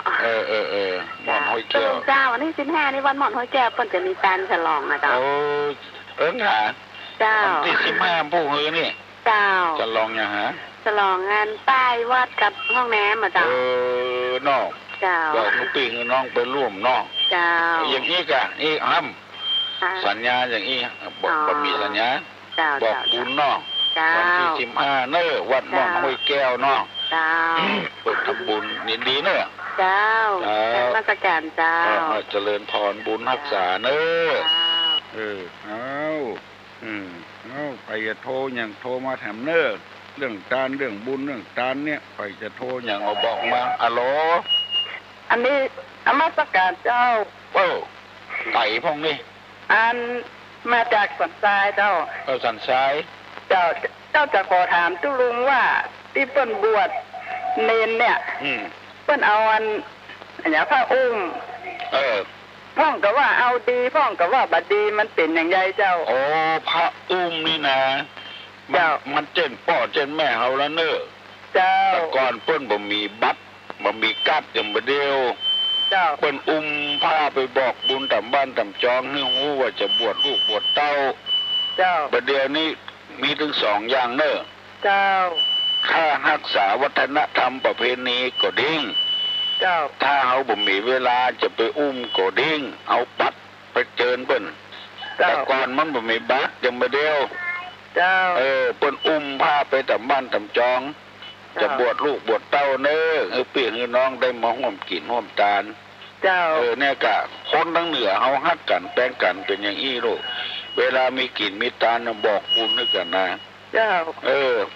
หม่อนห้วยแก้วเจ้าวันที่15นี่วัดหม่อนห้วยแก้วเพิ่นจะมีการฉลองนะเจ้าค่ะเจ้าที่15ผู้ฮือนี่เจ้าฉลองยังฮะฉลองงานป้ายวัดกับห้องน้ำอ่ะเจ้าน้องเจ้าบอกลูกพี่น้องไปร่วมน้องเจ้าอย่างนี้กะนี่สัญญาอย่างนี้บอกมีสัญญาบอกบุญน้องวันที่15เนอะวัดหม่อนห้วยแก้วน้องเปิดทำบุญยินดีเนอะเจ้ามาสการเจ้าเจริญพรบุญรักษาเนอะ เอาเอาไปจะโทรอย่างโทรมาแถมเนอเรื่องการเรื่องบุญเรื่องการเนี่ยไปจะโทรอย่างเอาบอกมาอะโหลอันนี้อมาสการเจ้าไก่พงนี่อันมาจากสันทรายเจ้าสันทรายเจ้าจะขอถามตุลุงว่าที่เปิ้นบวชเนนเนี่ยเปิ้นเอาอันอย่างพระอุ้มพ่องก็ว่าเอาดีพ่องก็ว่าบัดดีมันเป็นอย่างไรเจ้าโอ้พระอุ้มนี่นะเจ้ามันเจนพ่อเจนแม่เฮาแล้วเนอะเจ้าแต่ก่อนเปิ้นบ่มีบัตรบ่มีกัดอย่างบ่เดียวเจ้าเปิ้นอุ้มพาไปบอกบุญตามบ้านตามจองให้ฮู้ว่าจะบวชลูกบวชเต้าเจ้าบัดเดี๋ยวนี้มีถึง2อย่างเนอะเจ้าถ้ารักษาวัฒนธรรมประเพณีก็ดิ้งเจ้าถ้าเฮาบ่มีเวลาจะไปอุ้มก็ดิ้งเอาปัดไปเจิญเปิ้นแต่ก่อนมันบ่มีบัตรยังบ่เดียวเจ้าเปิ้นอุ้มพาไปตามบ้านตามจองจะบวชลูกบวชเต้าเน้อพี่น้องได้มาร่วมกินร่วมทานเจ้าเนี่ยกะคนทั้งเหนือเฮาฮักกันแป้งกันเป็นอย่างอี้ลูกเวลามีกินมีทานบอกบุญนึกกันนะเจ้า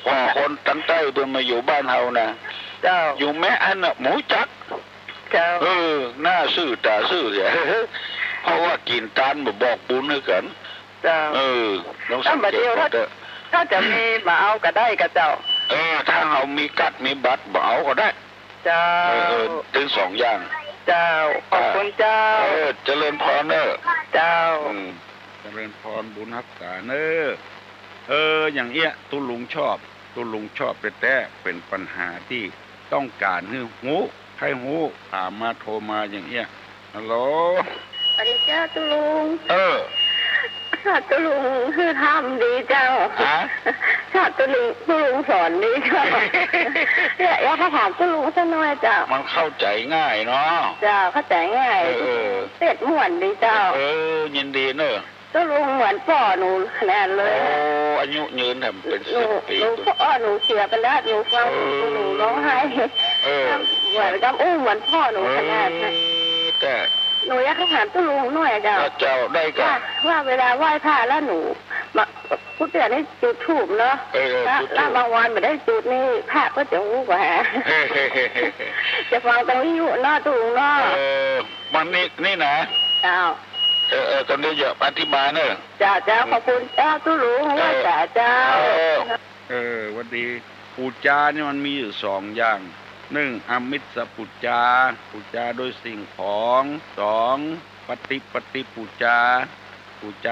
พอคนตั้งใต้เพิ่นมาอยู่บ้านเฮานะเจ้าอยู่แม่อันน่ะหมูจักเจ้าหน้าซื่อตาซื่อเสียเพราะว่ากินทานบ่บอกบุญนึกกันเจ้าน้องสังเกตถ้าจะมีมาเอาก็ได้กับเจ้าถ้าเฮามีกัดมีบัตรบ่เอาก็ได้เจ้าถึง2อย่างเจ้าขอบคุณเจ้าเจริญพรเนอะเจ้าเจริญพรบุญรักษาเนอะอย่างเอี้ยตุลุงชอบแต่เป็นปัญหาที่ต้องการให้หูถามมาโทรมาอย่างเอี้ยฮัลโหลสวัสดีเจ้าตุลุงตุลุงคือทำดีเจ้าตุลุงสอนดีเจ้าอยากถามตุลุงสักหน่อยเจ้ามันเข้าใจง่ายเนาะเจ้าเข้าใจง่ายเสร็จม่วนดีเจ้ายินดีเนอะตุลุงเหมือนพ่อหนูแน่เลยอายุยืนแถมเป็น10 ปีพ่อหนูเสียไปแล้วหนูฟังหนูร้องไห้เหมือนกับเหมือนพ่อหนูขนาดนั้นแต่หนูอยากถามตุลุงหน่อยเจ้าได้กันว่าเวลาไหว้พระแล้วหนูผู้เตือนให้จุดธูปเนาะแล้วบางวันไม่ได้จุดนี่พระก็จะงูกว่าจะฟังตรงนี้อยู่เนาะตุลุงเนาะมันนี่นะเจ้าตอนนี้อย่าอธิบายเนอะจ้าขอบคุณเจ้าตุลุงว่าเจ้าวันดีปูจานี่มันมีอยู่2อย่าง1อมิตรปุจจาปูจาโดยสิ่งของ2ปฏิปูจ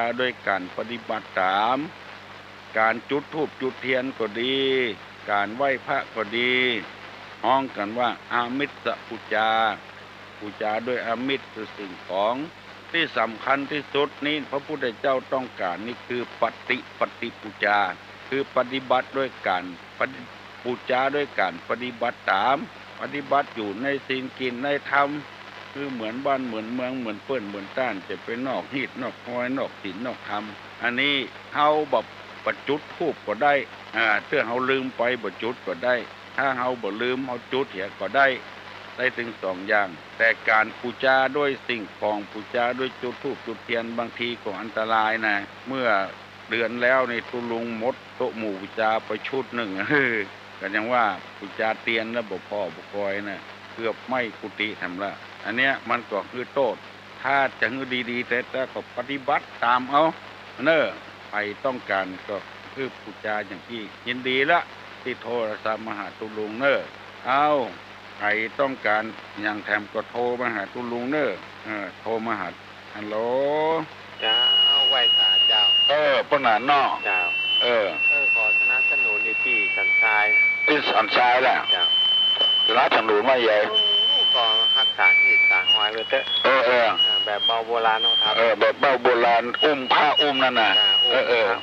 าด้วยการปฏิบัติตามการจุดธูปจุดเทียนก็ดีการไหว้พระก็ดีห้องกันว่าอามิตรปูจาด้วยอามิตรคือสิ่งของที่สำคัญที่สุดนี้พระพุทธเจ้าต้องการนี่คือปฏิปูจาคือปฏิบัติด้วยการปูจาด้วยการปฏิบัติตามปฏิบัติอยู่ในศีลกินในธรรมคือเหมือนบ้านเหมือนเมืองเหมือนเปิ้นเหมือนต้านจะเป็นนอกฮีดนอกคอยนอกศีลนอกธรรมอันนี้เฮาแบบประจุดธูปก็ได้เพื่อเฮาลืมไปบ่จุดก็ได้ถ้าเฮาบ่ลืมเฮาจุดเหียก็ได้ถึง2อย่างแต่การปูจาด้วยสิ่งของปูจาด้วยจุดธูปจุดเทียนบางทีก็อันตรายนะเมื่อเดือนแล้วในตุลุงมดโตหมู่ปูจาไปชุดหนึ่งก็ยังว่าปูจาเตียนแล้วบ่พ่อบ่คอยนะเกือบไม่กุฏิทำละอันเนี้ยมันก็คือโทษถ้าจะคือดีๆแต่ก็ปฏิบัติตามเอาเนอะไปต้องการก็คือปูจาอย่างที่ยินดีละที่โทรศัพท์มาหาตุลุงเนอะเอาใครต้องการอย่างแถมก็โทรมาหาตุลุงเนอะโทรมาหาฮัลโหลเจ้าไหว้ศาลเจ้าปนานอเจ้าขอสนับสนุนอีพี่สันทรายที่สันทรายแหละเจ้าสนับสนุนมาใหญ่ก็รักษาที่สาหอยไว้เถอะแบบเบาโบราณนะครับแบบเบาโบราณผ้านั่นน่ะ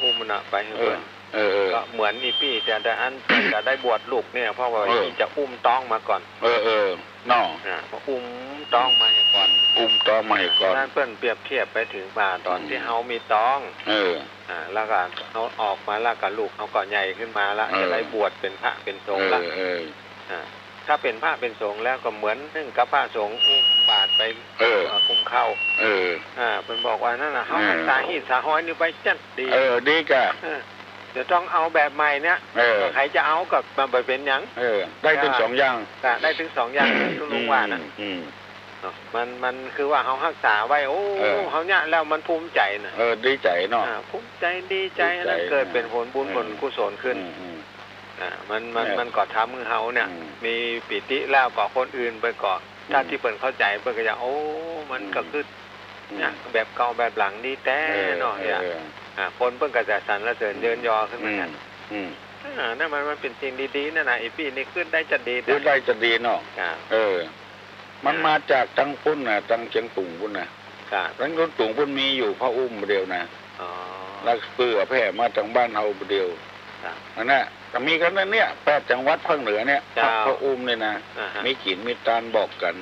อุ้มน่ะไปให้เพื่อนก็เหมือนอีพี่แต่อันจะได้บวชลูกเนี่ยเพราะว่าจะอุ้มต้องมาก่อนน้องอุ้มต้องมาให้ก่อนต้องมาให้ก่อนนั่นเพื่อนเปรียบเทียบไปถึงมาตอนที่เฮามีต้องแล้วก็เขาออกมาแล้วกับลูกเขาก็ใหญ่ขึ้นมาแล้วจะได้บวชเป็นพระเป็นสงฆ์ละ ถ้าเป็นพระเป็นสงฆ์แล้วก็เหมือนนึ่งกับพระสงฆ์อุ้มบาตรไปคุมเข้าเป็นบอกว่านั่นน่ะเขาสาหิตสาห้อยนี่ไปจัดดีดีกะเดี๋ยวต้องเอาแบบใหม่เนี่ยใครจะเอากับมันไปเป็นยังได้ถึง2 อย่างได้ถึง2 อย่างทุลุงว่านะมันคือว่าเขารักษาไว้โอ้เขาเนี่ยแล้วมันภูมิใจนะดีใจเนาะภูมิใจดีใจแล้วเกิดเป็นผลบุญผลกุศลขึ้นมันก็ทำมือเขาเนี่ยมีปิติแล้วก็คนอื่นไปก่อนถ้าที่เปิ่นเข้าใจเปิ่นก็จะโอ้มันก็คือเนี่ยแบบเก่าแบบหลังดีแต่เนาะเนี่ยคนเปิ่นก็จะสรรเสริญเยินยอขึ้นมากันนั่นมันเป็นสิ่งดีๆนั่นนะไอ้พี่นี่ขึ้นได้จะดีขึ้นได้จะดีเนาะมันมาจากตังพุ่นน่ะตังเชียงตุงพุ่นน่ะตังคนตุงพุ่นมีอยู่พระอุ้มเดียวนะแล้วเปื่อแผ่มาทางบ้านเฮาเดียวนั่นน่ะก็มีกันนั่นเนี่ย8 จังหวัดภาคเหนือเนี่ยพระอุ้มเนี่ยนะมีกินมีตาลบอกกัน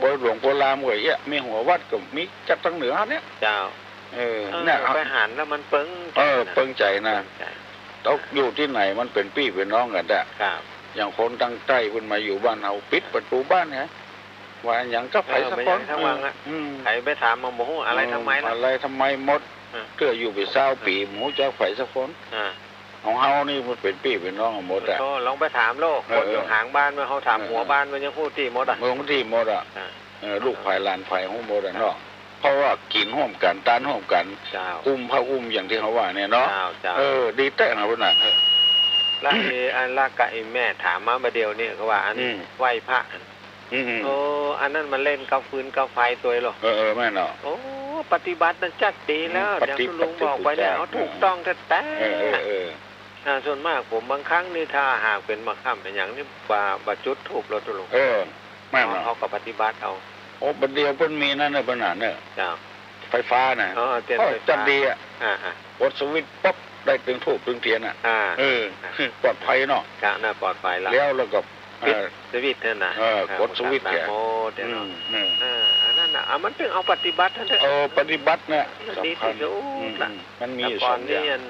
พอหลวงพ่อรามก็มีหัววัดก็มีจัดทางเหนือเนี่ยเนี่ยไปหันแล้วมันเปิ้งใจนะต้องอยู่ที่ไหนมันเป็นพี่เป็นน้องกันอ่ะอย่างคนตั้งใต้คุณมาอยู่บ้านเฮาปิดประตูบ้านฮะว่าอย่างก็ไผสักคนไผไปถามมาหมูอะไรทำไมล่ะอะไรทำไมหมดเกืออยู่ไป20 ปีหมูจะไผสักคนของเฮานี่มันเป็นพี่เป็นน้องหมดอ่ะลองไปถามโลกคนอยู่หางบ้านมาเขาถามหัวบ้านมันยังพูดที่หมดอ่ะเมืองที่หมดอ่ะลูกไผ่หลานไผ่ของหมดอ่ะเนาะเพราะว่ากินร่วมกันตานร่วมกันพระอุ้มอย่างที่เขาว่าเนี่ยเนาะดีแต่นะพุ่นน่ะแล้วอันละกะไอ้แม่ถามมาประเดี๋ยวนี่เขาว่าอันไหว้พระอันนั้นมันเล่นกับฟืนกับไฟตัวหรอแม่เนาะปฏิบัตินั้นจัดดีแล้วเดี๋ยวลุงบอกไปแล้วถูกต้องแต่ส่วนมากผมบางครั้งนี่ถ้าหากเป็นมาค่ำอย่างนี้บาจุดถูกเราตุลุงแม่เนาะเขาก็ปฏิบัติเอาประเดี๋ยวเพิ่นมีนั่นน่ะปัญหาเนี่ยไฟฟ้าน่ะจัดดีอ่ะกดสวิตช์ปั๊บได้ตึงทูบตึงเทียนอ่ะปลอดภัยเนาะน่าปลอดภัยแล้วก็ปิดสวิตช์นั่นน่ะกดสวิตช์แกนั่นน่ะมันถึงเอาปฏิบัตินั่นปฏิบัติเนี่ยดีที่สุดมันมีอยู่2 อย่าง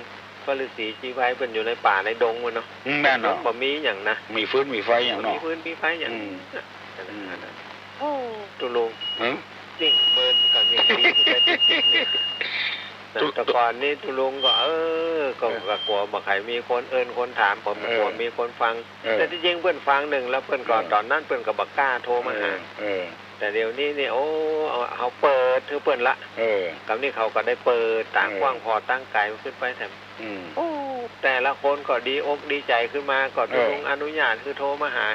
พระฤาษีชีไว้เป็นอยู่ในป่าในดงมันเนาะแม่เนาะบ่มีอย่างนะมีฟืนมีไฟอย่างเนาะมีฟืนมีไฟอย่างโอ้ตุลุงสิ่งเมินกับอย่างดีแต่ก่อนนี้ตุลุงก็ก็กลัวบ่ใครมีคนคนถามผมกลัวมีคนฟังแต่ที่จริงเพื่อนฟังหนึ่งแล้วเพื่อนก่อนตอนนั้นเพื่อนก็บักกล้าโทรมาหาแต่เดี๋ยวนี้นี่เขาเปิดเพื่อนละกับนี่เขาก็ได้เปิดต่างกว้างพอตั้งไกลขึ้นไปแถมแต่ละคนก็ดีอกดีใจขึ้นมาก็ตุลุงอนุญาตคือโทรมาหา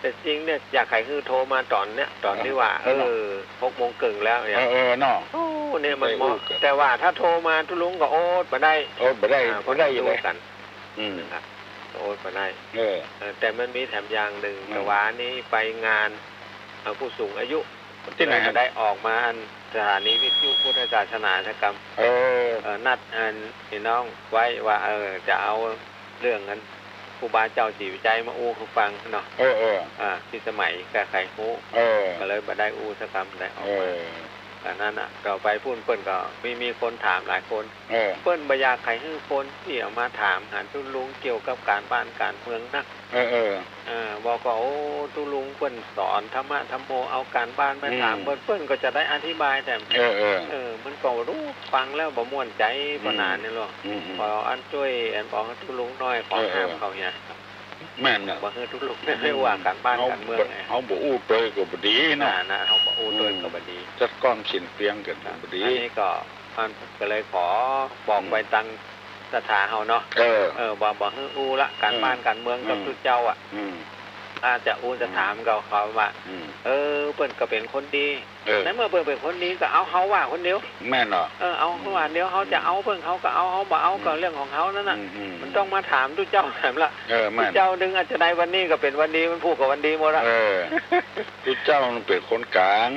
แต่จริงเนี่ยอยากใครคือโทรมาตอนเนี้ยตอนที่ว่า6 โมงครึ่งแล้วอย่างเนาะเนี่ยมันเหมาะแต่ว่าถ้าโทรมาตุลุงก็โอ๊ตมาได้อยู่เลยกันนะครับโอ๊ตมาได้แต่มันมีแถมอย่างหนึ่งแต่ว่านี้ไปงานผู้สูงอายุที่ไหนก็ได้ออกมาสถานีวิทยุพุทธศาสนาธรรมนัดพี่น้องไว้ว่าจะเอาเรื่องนั้นครูบาเจ้าจีวิจัยมาอู้เขาฟังเนาะที่สมัยแก่ไขฮู้ก็เลยมาได้อู้สักคำได้ออกมานั่นอ่ะต่อไปพูดเปิ้นก็มีคนถามหลายคนเปิ้นบอยากใครให้คนที่เอามาถามหาตุลุงเกี่ยวกับการบ้านการเมืองนักบอกว่าตุลุงเปิ้นสอนธรรมะธรรมโมเอาการบ้านมาถามเปิ้นก็จะได้อธิบายแต่มันก็รู้ฟังแล้วบ่ม่วนใจบ่นานนี่หรอกขออันช่วยอันบอกให้ตุลุงน้อยขอห้ามเขาเนี่ยแม่นน่ะบ่ให้ตุลุงได้ว่าการบ้านการเมืองเฮาบ่อู้เตยก็บ่ดีนะเฮาบ่อู้เตยก็บ่ดีจัดก้อนสิ้นเปลียงกันบ่ดีอันนี้ก็เลยขอบอกไปตั้งสถาเฮาเนาะบ่ให้อู้ละการบ้านการเมืองกับทุกเจ้าถ้าจะอู้จะถามเขาว่าเปิ้นก็เป็นคนดีในเมื่อเปิ้นเป็นคนดีก็เอาเขาว่าคนเดียวแม่นเนาะเอาเขาว่าเดียวเขาจะเอาเปิ้นเขาก็เอาเขาบ่เอาก็เรื่องของเขานั่นน่ะมันต้องมาถามทุกเจ้าแถมละทุกเจ้าดึงอาจจะได้วันนี้ก็เป็นวันดีมันพูดกับวันดีหมดละทุกเจ้ามันเป็นคนกลาง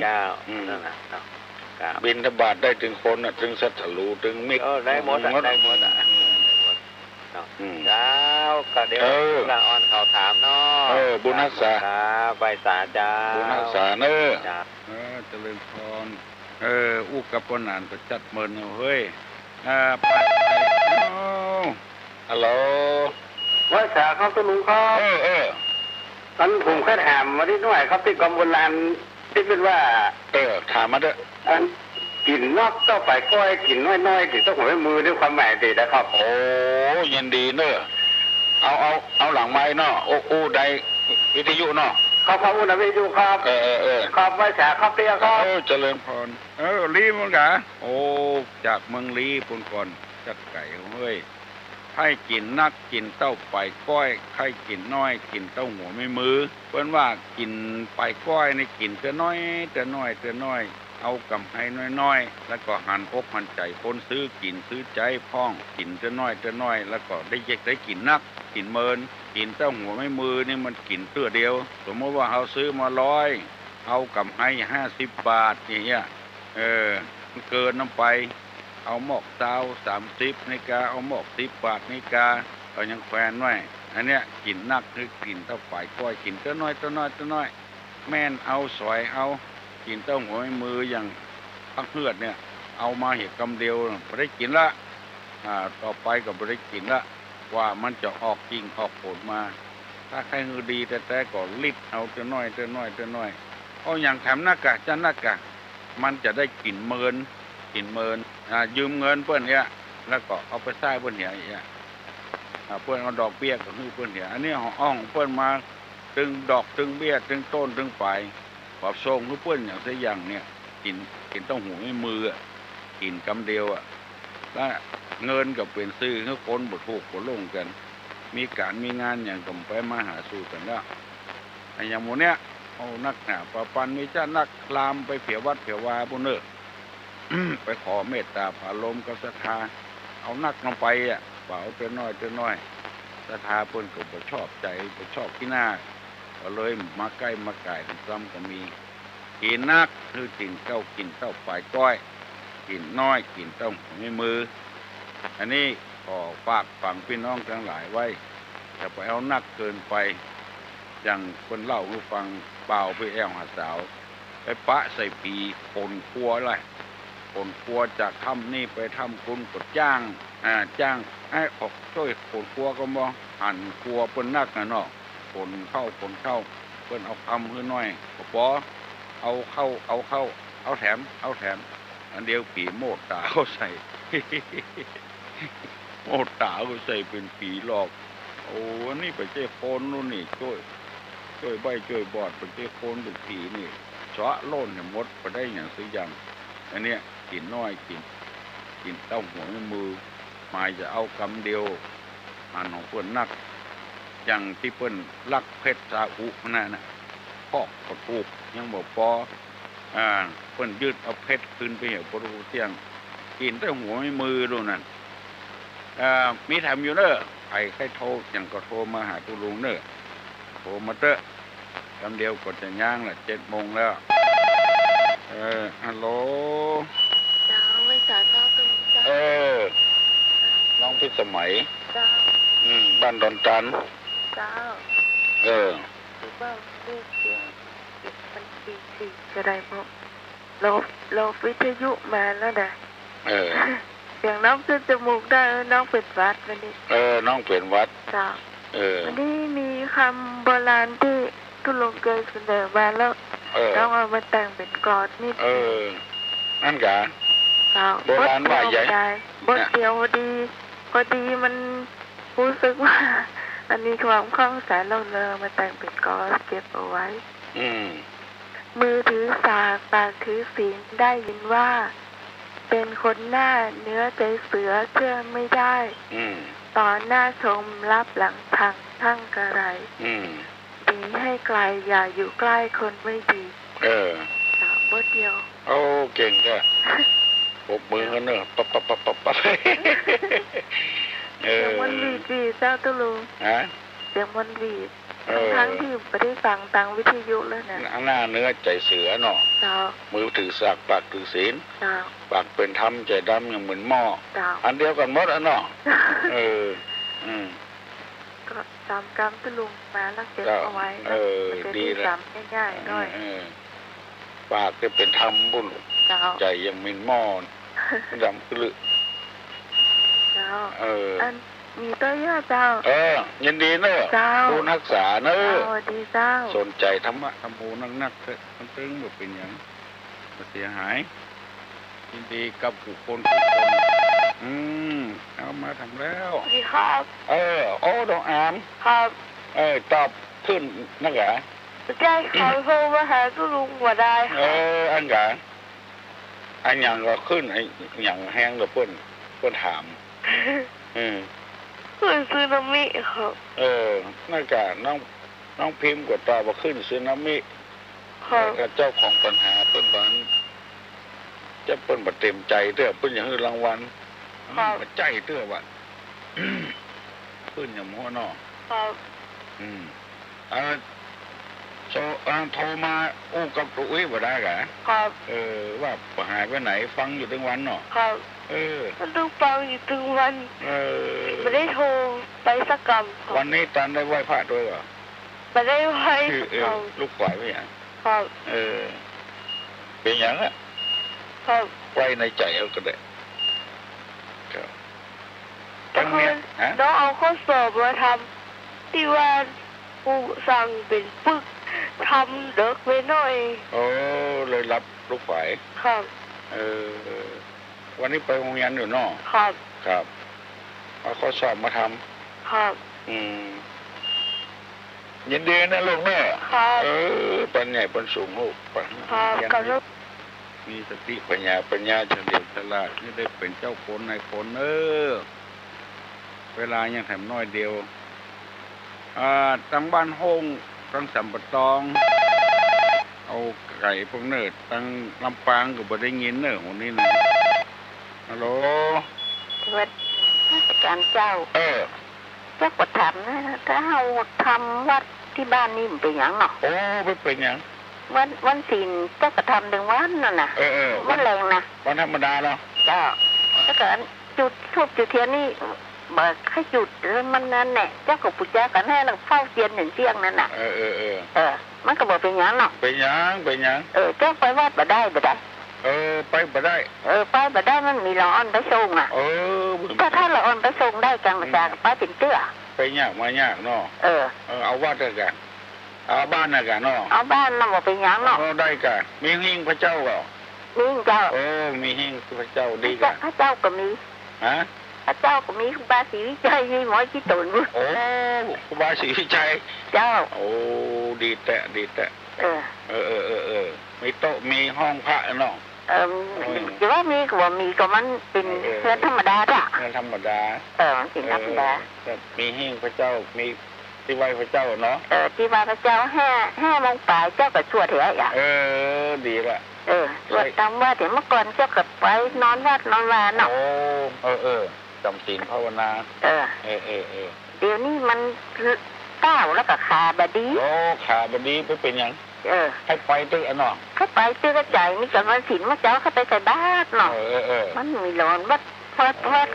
นั่นน่ะบิณฑบาตได้ถึงคนน่ะถึงสัตว์ลูถึงมิตรได้หมดเจ้าก็เดี๋ยวละอ่อนเขาถามเนาะบุญรักษาใบสาจ้าบุญรักษาเนอะเจริญพรอู้กับปนานก็จัดเมินเฮ้ยไปฮัลโหลว่าสาเขาตุลุงครับ ตอนผมก็ถามมาที่หน่วยครับที่กรมโบราณที่เป็นว่าถามมาเด้อกินนอกต่อไปก้อยกินน้อยๆกินต้องหัวมือด้วยความหมายดีนะครับโอ้ยินดีเนอะเอาหลังไม้เนาะโอ้ได้วิทยุเนาะครับอุณวิทยุครับครับไว้ฉาครับเตี้ยครับเจริญพรลีมั้งกะโอ้จากเมืองลีปุ่นก่อนจัดไก่เฮ้ยให้กินนักกินเต้าไปก้อยให้กินน้อยกินเต้าหัวไม่มือเปิ้นว่ากินไปก้อยในกินเตน้อยเอากำให้น้อยๆแล้วก็หันอกหันใจคนซื้อกินซื้อใจพ้องกินเตน้อยแล้วก็ได้กินนักกินเมินกินเต้าหัวไม่มือนี่มันกินเตื้อเดียวสมมติว่าเขาซื้อมา100เอากำให้50 บาทอย่างเงี้ยมันเกินน้ำไปเอาหมอกเตา30 นาฬิกาเอาหมอก10 บาทนาฬิกาเอายังแขวนไว้อันเนี้ยกินนักคือกินเต้าฝ่ายก้อยกินเต้าน้อยแม่นเอาสอยเอากินเต้าหัวไม่มืออย่างพักเลือดเนี่ยเอามาเห็ดกำเดียวไม่ได้กินละต่อไปก็ไม่ได้กินละว่ามันจะออกกิ่งออกผลมาถ้าใครมือดีแต่ก็ลิดเอาเต้าน้อยเอาอย่างแถมนักกะจะนักกะมันจะได้กินเมินยืมเงินเพื่อนเนี่ยแล้วก็เอาไปใช้เพื่อนเนี่ยเพื่อนเอาดอกเบี้ยก็คือเพื่อนเนี่ยอันนี้ของเพื่อนมาตึงดอกตึงเบี้ยตึงต้นตึงปลายปรับทรงคือเพื่อนอย่างเสียอย่างเนี่ยกินต้องหูไม่มือกินกำเดียวแล้วเงินกับเป็นซื้อคือคนบดถูกบดลงกันมีการมีงานอย่างกับไปมาหาสู่กันแล้วอย่างโมเนี้ยเอานักหนาปะปันมีเจ้านักลามไปเผียวัดเผียวาบุญเนอ ไปขอเมตตาผาลมกับศรัทธาเอานักลงไปเปล่าเตือนน้อยศรัทธาเพิ่นก็บ่ชอบใจบ่ชอบที่หน้าก็เลยมาใกล้มาไก่ซ้ำก็มีกินนักคือกินเต้าปลายก้อยกินน้อยกินเต้าไม่มืออันนี้ขอฝากฝังพี่น้องทั้งหลายไว้จะไปเอานักเกินไปอย่างคนเล่าให้ฟังเปล่าไปแอวหาสาวไปปะใส่ปีปนครัวอะไรปนครัวจากถ้ำนี่ไปทำคุณกดจ้างให้ออกช่วยปนครัวก็มองหั่นครัวเปิ้นนักนะเนาะปนเข้าเปิ้นเอาคำขึ้นหน่อยก็พอเอาแถมอันเดียวผีโมดตาเขาใส่ โมดตาเขาใส่เป็นผีหลอกโอ้นี่ไปเจ้าโคนนู่นนี่ช่วยใบช่วยบอดไปเจ้าโคนเป็นผีนี่เฉาะโล่นเนี่ยมดไปได้อย่างสักอย่างอันเนี้ยกินน้อยกินเต้าหัวมือหมายจะเอากำเดียวอันของเพื่อนนักอย่างที่เพื่อนลักเพชรซาอุนั่นน่ะพอกกระปุกยังบอกพอเพื่อนยืดเอาเพชรขึ้นไปเหี่ยวปรูเตียงกินเต้าหัวมือดูนั่นมีทำอยู่เนอะใครโทรอย่างก็โทรมาหาตุลุงเนอะโทรมาเตอะคำเดียวก็จะย่างละ7 โมงแล้วฮัลโหลจ้าไม่สาเจ้าตุลุงจ้าน้องพิสมัยจ้าบ้านดอนจันจ้าหรือว่าเรียกเสียงมันปีจะได้พวกเราวิทยุมาแล้วนะเสียงน้องขึ้นจมูกได้น้องเป็นวัดวันนี้น้องเป็นวัดจ้าวันนี้มีคำโบราณที่ตุลุงเคยเสนอมาแล้วน้องเอามาแต่งเป็นกลอนนิดนั่นกะโบราณว่าใหญ่บทเดียวพอดีมันรู้สึกว่ามันมีความคล่องแสนเราเลยมาแต่งเป็นกลอนเก็บเอาไว้มือถือสากปากถือศีลได้ยินว่าเป็นคนหน้าเนื้อใจเสือเชื่อไม่ได้ตอนหน้าชมรับหลังทางทั้งกระไรดีให้ไกลอย่าอยู่ใกล้คนไม่ดีบทเดียวโอ้เก่งจ้ะปบมือกันเนอะปั๊บเสียงมันวีดเจ้าตุลุงเสียงมันวีดทั้งที่ไม่ได้ฟังตังวิทยุแล้วนะหน้าเนื้อใจเสือเนาะมือถือสากปากถือศีลปากเป็นธรรมใจดำอย่างเหมือนหม้ออันเดียวกันหมดเนาะก็จำกรรมตุลุงมาแล้วเก็บเอาไว้ดีเลยจำง่ายๆด้วยปากจะเป็นธรรมบุญใจยังเหมือนหม้อดำกลึอัน มีเต้ยเจ้ายินดีเนอะเจ้าผู้นักษาเนอะดีเจ้าสนใจธรรมะธรรมโมนักเถอะมันตึงแบบเป็นอย่างเสียหายยินดีกับผู้คนเอามาทำแล้วดีครับโอ้ต้องอ่านครับตอบขึ้นนักเหรอใช่เขาโทรมาหาตุลุงว่าได้อันเหรออันอย่างก็ขึ้นไอ้อย่างแห้งกับเพื่อนถามเพื่อนซึนามิครับน่าจะน้องพิมพ์กดตอบว่าขึ้นซึนามิเจ้าของปัญหาเปิ้นบ้านจะเปิ้นบัดเต็มใจเด้อเปิ้นอย่างรางวัลบัดใจเด้อว่าเปิ้นอย่างหัวน้อครับโทรมาอู้กับตัวอุ้ยบ่ได้กะครับว่าหายไปไหนฟังอยู่ทั้งวันเนาะครับมันต้องฟังอยู่ทั้งวันไม่ได้โทรไปสักกำวันนี้ตันได้ไหว้พระด้วยเหรอไม่ได้ไหว้ลูกไหวไหมอย่างครับเป็นอย่างอ่ะครับไว้ในใจเอาก็ได้ตั้งเนี่ยต้องเอาข้อสอบมาทำที่ว่าผู้สั่งเป็นปึกทำเด็กไปหน่อยเลยรับลูกไหวครับวันนี้ไปโรงเรียนอยู่นอกครับเอาข้อสอบมาทำครับยินดีนะลูกแม่ครับปัญญาปัญสูงลูกปัญญามีสติปัญญาเฉลียวฉลาดนี่ได้เป็นเจ้าคนในคนเวลายังแถมน้อยเดียวตั้งบ้านห้องตั้งสัมปตองเอาไก่พวกเนิร์ดตั้งลำปางก็บ่ได้ยินเนอะวันนี้นะฮัลโหลสวัสดีราชการเจ้าเจ้าก็ถามนะถ้าเราทำวัดที่บ้านนี่มันเป็นอย่างเนาะไม่เป็นอย่างวันศีลเจ้าก็ทำถึงวันนั่นน่ะวันแรงนะวันธรรมดาเนาะเจ้าถ้าเกิดจุดทูบจุดเทียนนี่บอกให้จุดแล้วมันนั่นแหละเจ้ากับปุจจากันให้เราเฝ้าเทียนหนึ่งเที่ยงนั่นน่ะมันก็บอกเป็นอย่างเนาะเป็นอย่างเจ้าไปวัดบ่ได้ไปบ่ได้ไปบ่ได้มันมีละอ่อนไปส่งอ่ะถ้าละอ่อนไปส่งได้จังมาจากไปเป็นเตื้อไปยากมายากเนาะเอาวัดได้กันเอาบ้านได้กันเนาะเอาบ้านน่ะบอกเป็นอย่างเนาะได้กันมีหิ้งพระเจ้าเหรอมีหิ้งเจ้ามีหิ้งพระเจ้าดีกันพระเจ้าก็มีพระเจ้าก็มีครูบาศรีวิชัยมีหมอที่ตุนครูบาศรีวิชัยเจ้าดีแต่มีโต๊ะมีห้องพระเนาะจะว่ามีก็ว่ามีก็มันเป็นเรื่องธรรมดาจ้ะเรื่องธรรมดามันเป็นธรรมดามีหิ้งพระเจ้ามีที่ไหว้พระเจ้าเนาะที่ไหว้พระเจ้าห้าโมงป่ายเจ้าก็สวดเหรอดีละสวดตามว่าเดี๋ยวเมื่อก่อนเจ้าก็ไปนอนวัดนอนวาเนาะจำศีลภาวนาเดี๋ยวนี้มันก้าวแล้วก็ขาบดีขาบดีไปเป็นยังให้ไปตื้ออันเนาะให้ไปตื้อกระจายนี่กับวันศีลเมื่อเจ้าเขาไปใส่บ้านเนาะมันมีร้อนวัด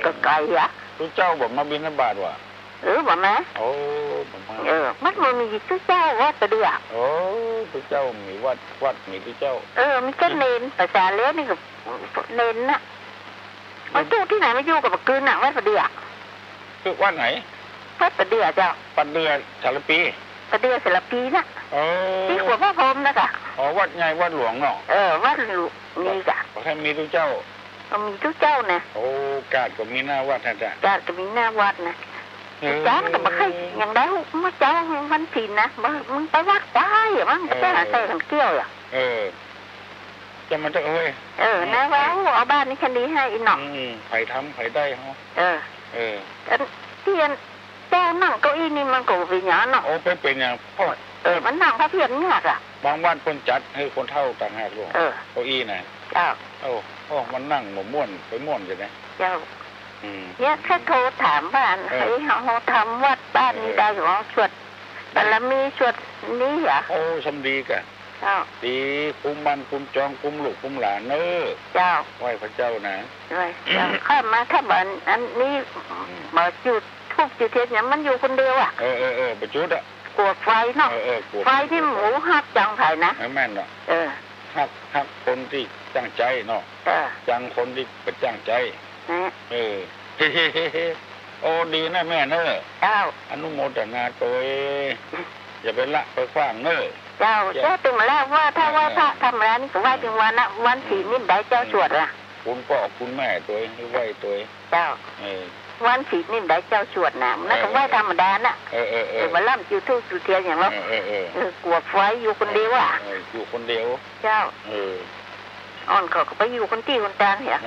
ก็ไกลอ่ะทุกเจ้าบอกมาบิณฑบาตว่ะบอกไหมมันมีทุกเจ้าวัดประเดี๋ยวทุกเจ้ามีวัดมีทุกเจ้ามีแค่เนนภาษาเลี้ยนี่กับเนนน่ะมันอยู่ที่ไหนไม่อยู่กับกืนน่ะวัดประเดี๋ยวคือวัดไหนวัดประเดี๋ยวเจ้าประเดี๋ยวสารปีประเดี๋ยวสารปีน่ะที่หัวพระพรหมนะกะวัดไงวัดหลวงเนาะวัดหลวงมีกะแค่มีทุกเจ้ามีทุกเจ้านะกาดก็มีหน้าวัดนะจ๊ะกาดก็มีหน้าวัดนะจ้าก็มาให้อย่างได้เมื่อเจ้าวันศีลนะมึงไปวัดได้เหรอมั้งจะหาใส่ขันเกี้ยวอ่ะจะมันจะนะว่าเอาบ้านนี้คันนี้ให้อีหนอกไผ่ทำไผ่ได้ฮะที่เจ้านั่งเก้าอี้นี่มันก็เป็นอย่างเนาะเป็นอย่างพ่อมันนั่งพระเพียรเนี่ยอ่ะบางวันคนจัดให้คนเท่าต่างหากลูกเก้าอี้น่ะเจ้ามันนั่งหมม่วนไปม่วนอยู่นะเจ้าเนี่ยแค่โทรถามว่าให้เขาทำวัดบ้านนี้ได้หรือสวดบารมีสวดนี้เหรอสมดีกันดีคุ้มมันคุ้มจองคุ้มลูกคุ้มหลานเจ้าไหว้พระเจ้านะไหว้เจ้าข้ามาถ้าบ้านอันนี้มาจุดทุกจุดเทียนเนี่ยมันอยู่คนเดียวอ่ะไปจุดอ่ะกวดไฟเนาะไฟที่หมูหักจังไผ่นะแม่นเนาะหักคนที่จ้างใจเนาะจังคนที่เป็นจ้างใจเฮ้ โอ้ดีนะแม่เนอะเจ้าอนุโมทนาตัวอย่าไปละไปขว้างเนอะเจ้าถึงแล้วว่าถ้าว่าพระทำร้านก็ว่าถึงวันนะวันศีลนี่ได้เจ้าสวดล่ะคุณพ่อคุณแม่ตัวให้ไหวตัวเจ้าวันศีลนี่ได้เจ้าสวดนะนั่นก็ไหวธรรมดาน่ะมาล่ำจุดธูปจุดเทียนอย่างเรากวดไฟอยู่คนเดียวอ่ะอยู่คนเดียวเจ้าอ่อนเขาก็ไปอยู่คนที่คนกลางเหรอ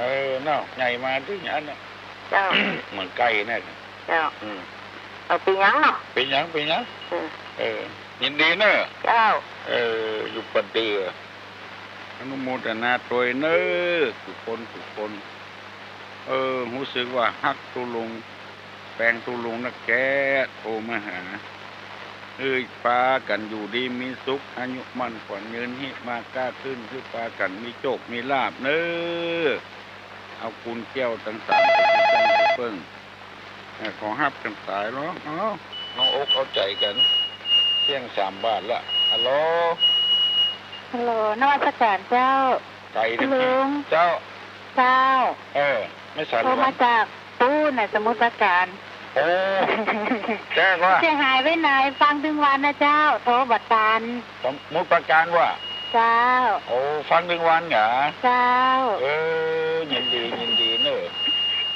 เนาะใหญ่มาที่นั้นน่ะเจ้าเหมือนไก่แน่เจ้าเอาปียังเนาะปียังยินดีเนอะเจ้าอยู่ปัดเดืออนุโมทนาตัวเนอะทุกคนรู้สึกว่าฮักตุลุงแปลงตุลุงนะแกโทรมาหาปากันอยู่ดีมีสุขอายุมั่นขวัญยืนหิมากล้าขึ้นคือปากันมีโชคมีลาภเนอะเอาคุณแก้วต่างๆไปเพิ่งขอฮับกันตายเนาะน้องอกเอาใจกันเที่ยง3 บาทละฮัลโหลนวัตการเจ้าไก่ลุงเจ้าไม่สั่นโทรมาจากตู้น่ะสมุทรปราการแจ้งว่าจะหายไปไหนฟังถึงวันนะเจ้าโทรบัดการสมุทรปราการว่าเจ้าฟังถึงวันเหรอเจ้ายินดีเนอะ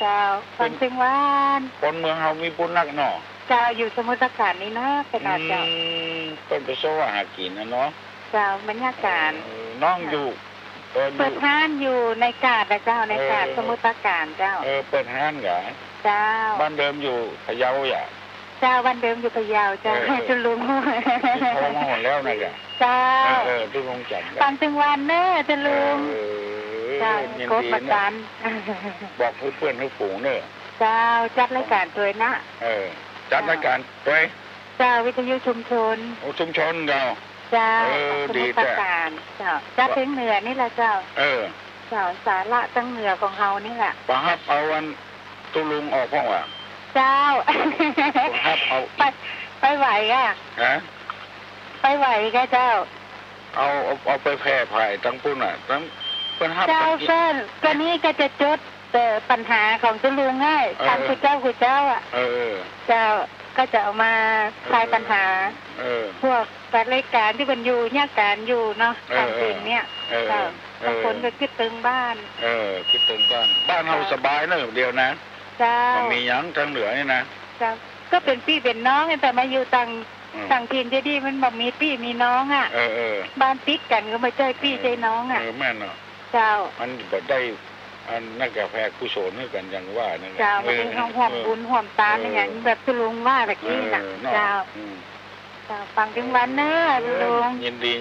เจ้าฟังถึงวันคนเมืองเฮามีปุณนักเนาะเจ้าอยู่สมุทรปราการนี่นะเป็นอาเจ้าเป็นไปสว่าหากินนะเนาะเจ้าบรรยากาศน้องอยู่เปิดห้านอยู่ในกาดนะเจ้าในกาดสมุทรปราการเจ้าเปิดห้านเหรอเจ้าบ้านเดิมอยู่พะเยาอย่าเจ้าบ้านเดิมอยู่พะเยาเจ้าจุลุงโทรมาหมดแล้วนะเจ้าจุลุงจันฟังถึงวันเนอะจุลุงเจ้าโคตรประกันบอกเพื่อนฝูงเนอะเจ้าจัดรายการตัวนะจัดรายการตัวเจ้าวิทยุชุมชนชุมชนเราเจ้าดีจ้ะจัดถึงเหนือนี่แหละเจ้าเจ้าสาระตั้งเหนือของเฮานี่แหละปะฮับเอาวันตุลุงออกพ่อว่ะเจ้าฮับเอาไปไหวอ่ะไปไหวก็เจ้าเอาไปแพร่ภายทั้งปุ่นอ่ะทั้งเป็นฮับเจ้าเส้นก็นี้ก็จะจดแต่ปัญหาของตุลุงง่ายทางคุณเจ้าอ่ะเจ้าก็จะเอามาคลายปัญหาพวกรายการที่มันอยู่เนี่ยการอยู่เนาะทางจริงเนี่ยบางคนก็คิดตึงบ้านคิดตึงบ้านเราสบายเนอะเดียวนะมันมียังทางเหนือนี่นะก็เป็นพี่เป็นน้องแต่มาอยู่ต่างถิ่นที่มันบอกมีพี่มีน้องอ่ะบ้านติดกันก็ไม่ใช่พี่ใจน้องอ่ะแม่เนาะเจ้ามันบ่ได้อันนักกาแฟกุศลให้กันอย่างว่านั่นเจ้ามันเป็นห่วงบุญห่วงตาอย่างแบบตุลุงว่าตะกี้น่ะเจ้าฟังถึงวันเนอะลุงยินดี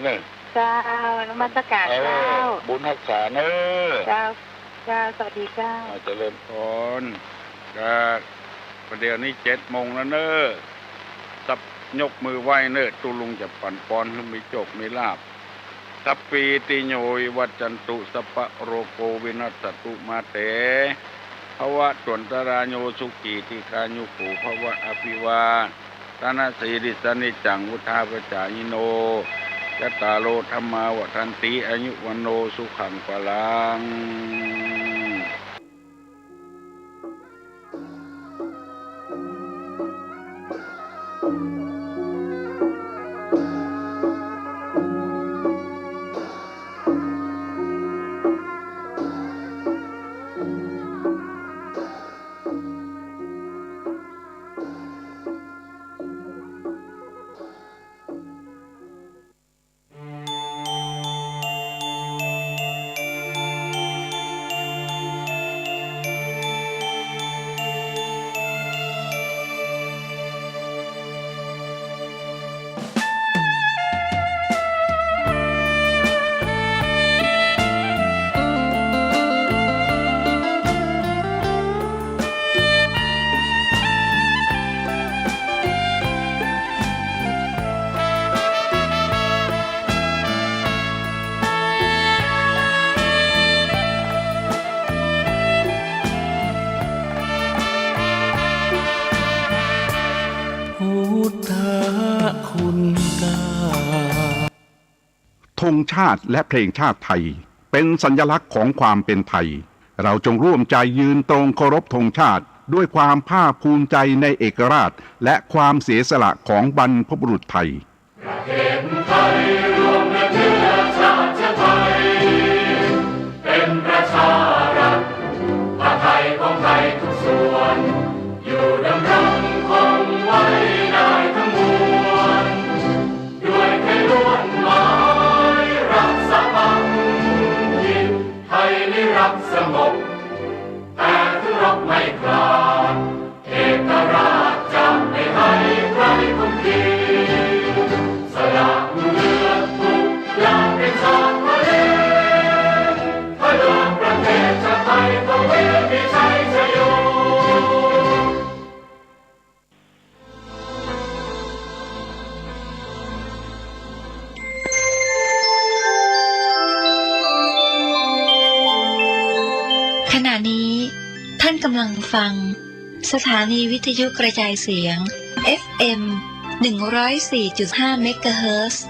เนอะเจ้านมัสการเจ้าบุญรักษาเนอะเจ้าสวัสดีเจ้าเจริญพรก็ประเดี๋ยวนี้7 โมงแล้วเนอะสับยกมือไหว้เนอะตุลุงจะปั่นปอนให้มีโชคมีลาภสัพปีติโยวัจจันตุสัพพะโรโกวินัสตุมาเตภวะตวนตรายโยสุขีติคายุขุภวะอภิวาทนาสีริสนิจังวุธาปจายโนยะตาโลธรรมาวทันติอายุวันโนสุขังปะลังธงชาติและเพลงชาติไทยเป็นสัญลักษณ์ของความเป็นไทยเราจงร่วมใจยืนตรงเคารพธงชาติ ด้วยความภาคภูมิใจในเอกราชและความเสียสละของบรรพบุรุษไทยเป็นประชารัฐผ้าไทยของไทยทุกส่วนอยู่ดำรงคงไว้ได้ทั้งมวลด้วยแค่ล้วนหมายรักษาพันธินไทยนิรักสงบแต่ถึงรบไม่กล้าเอกราชจะไม่ให้ใครคุมขีสละเลือดทุกอย่างเป็นชาติทะเลพระดวงประเทศชาติไทยทวีมีชัยชโยขณะนี้ท่านกำลังฟังสถานีวิทยุกระจายเสียง FM 104.5 เมกะเฮิรตซ์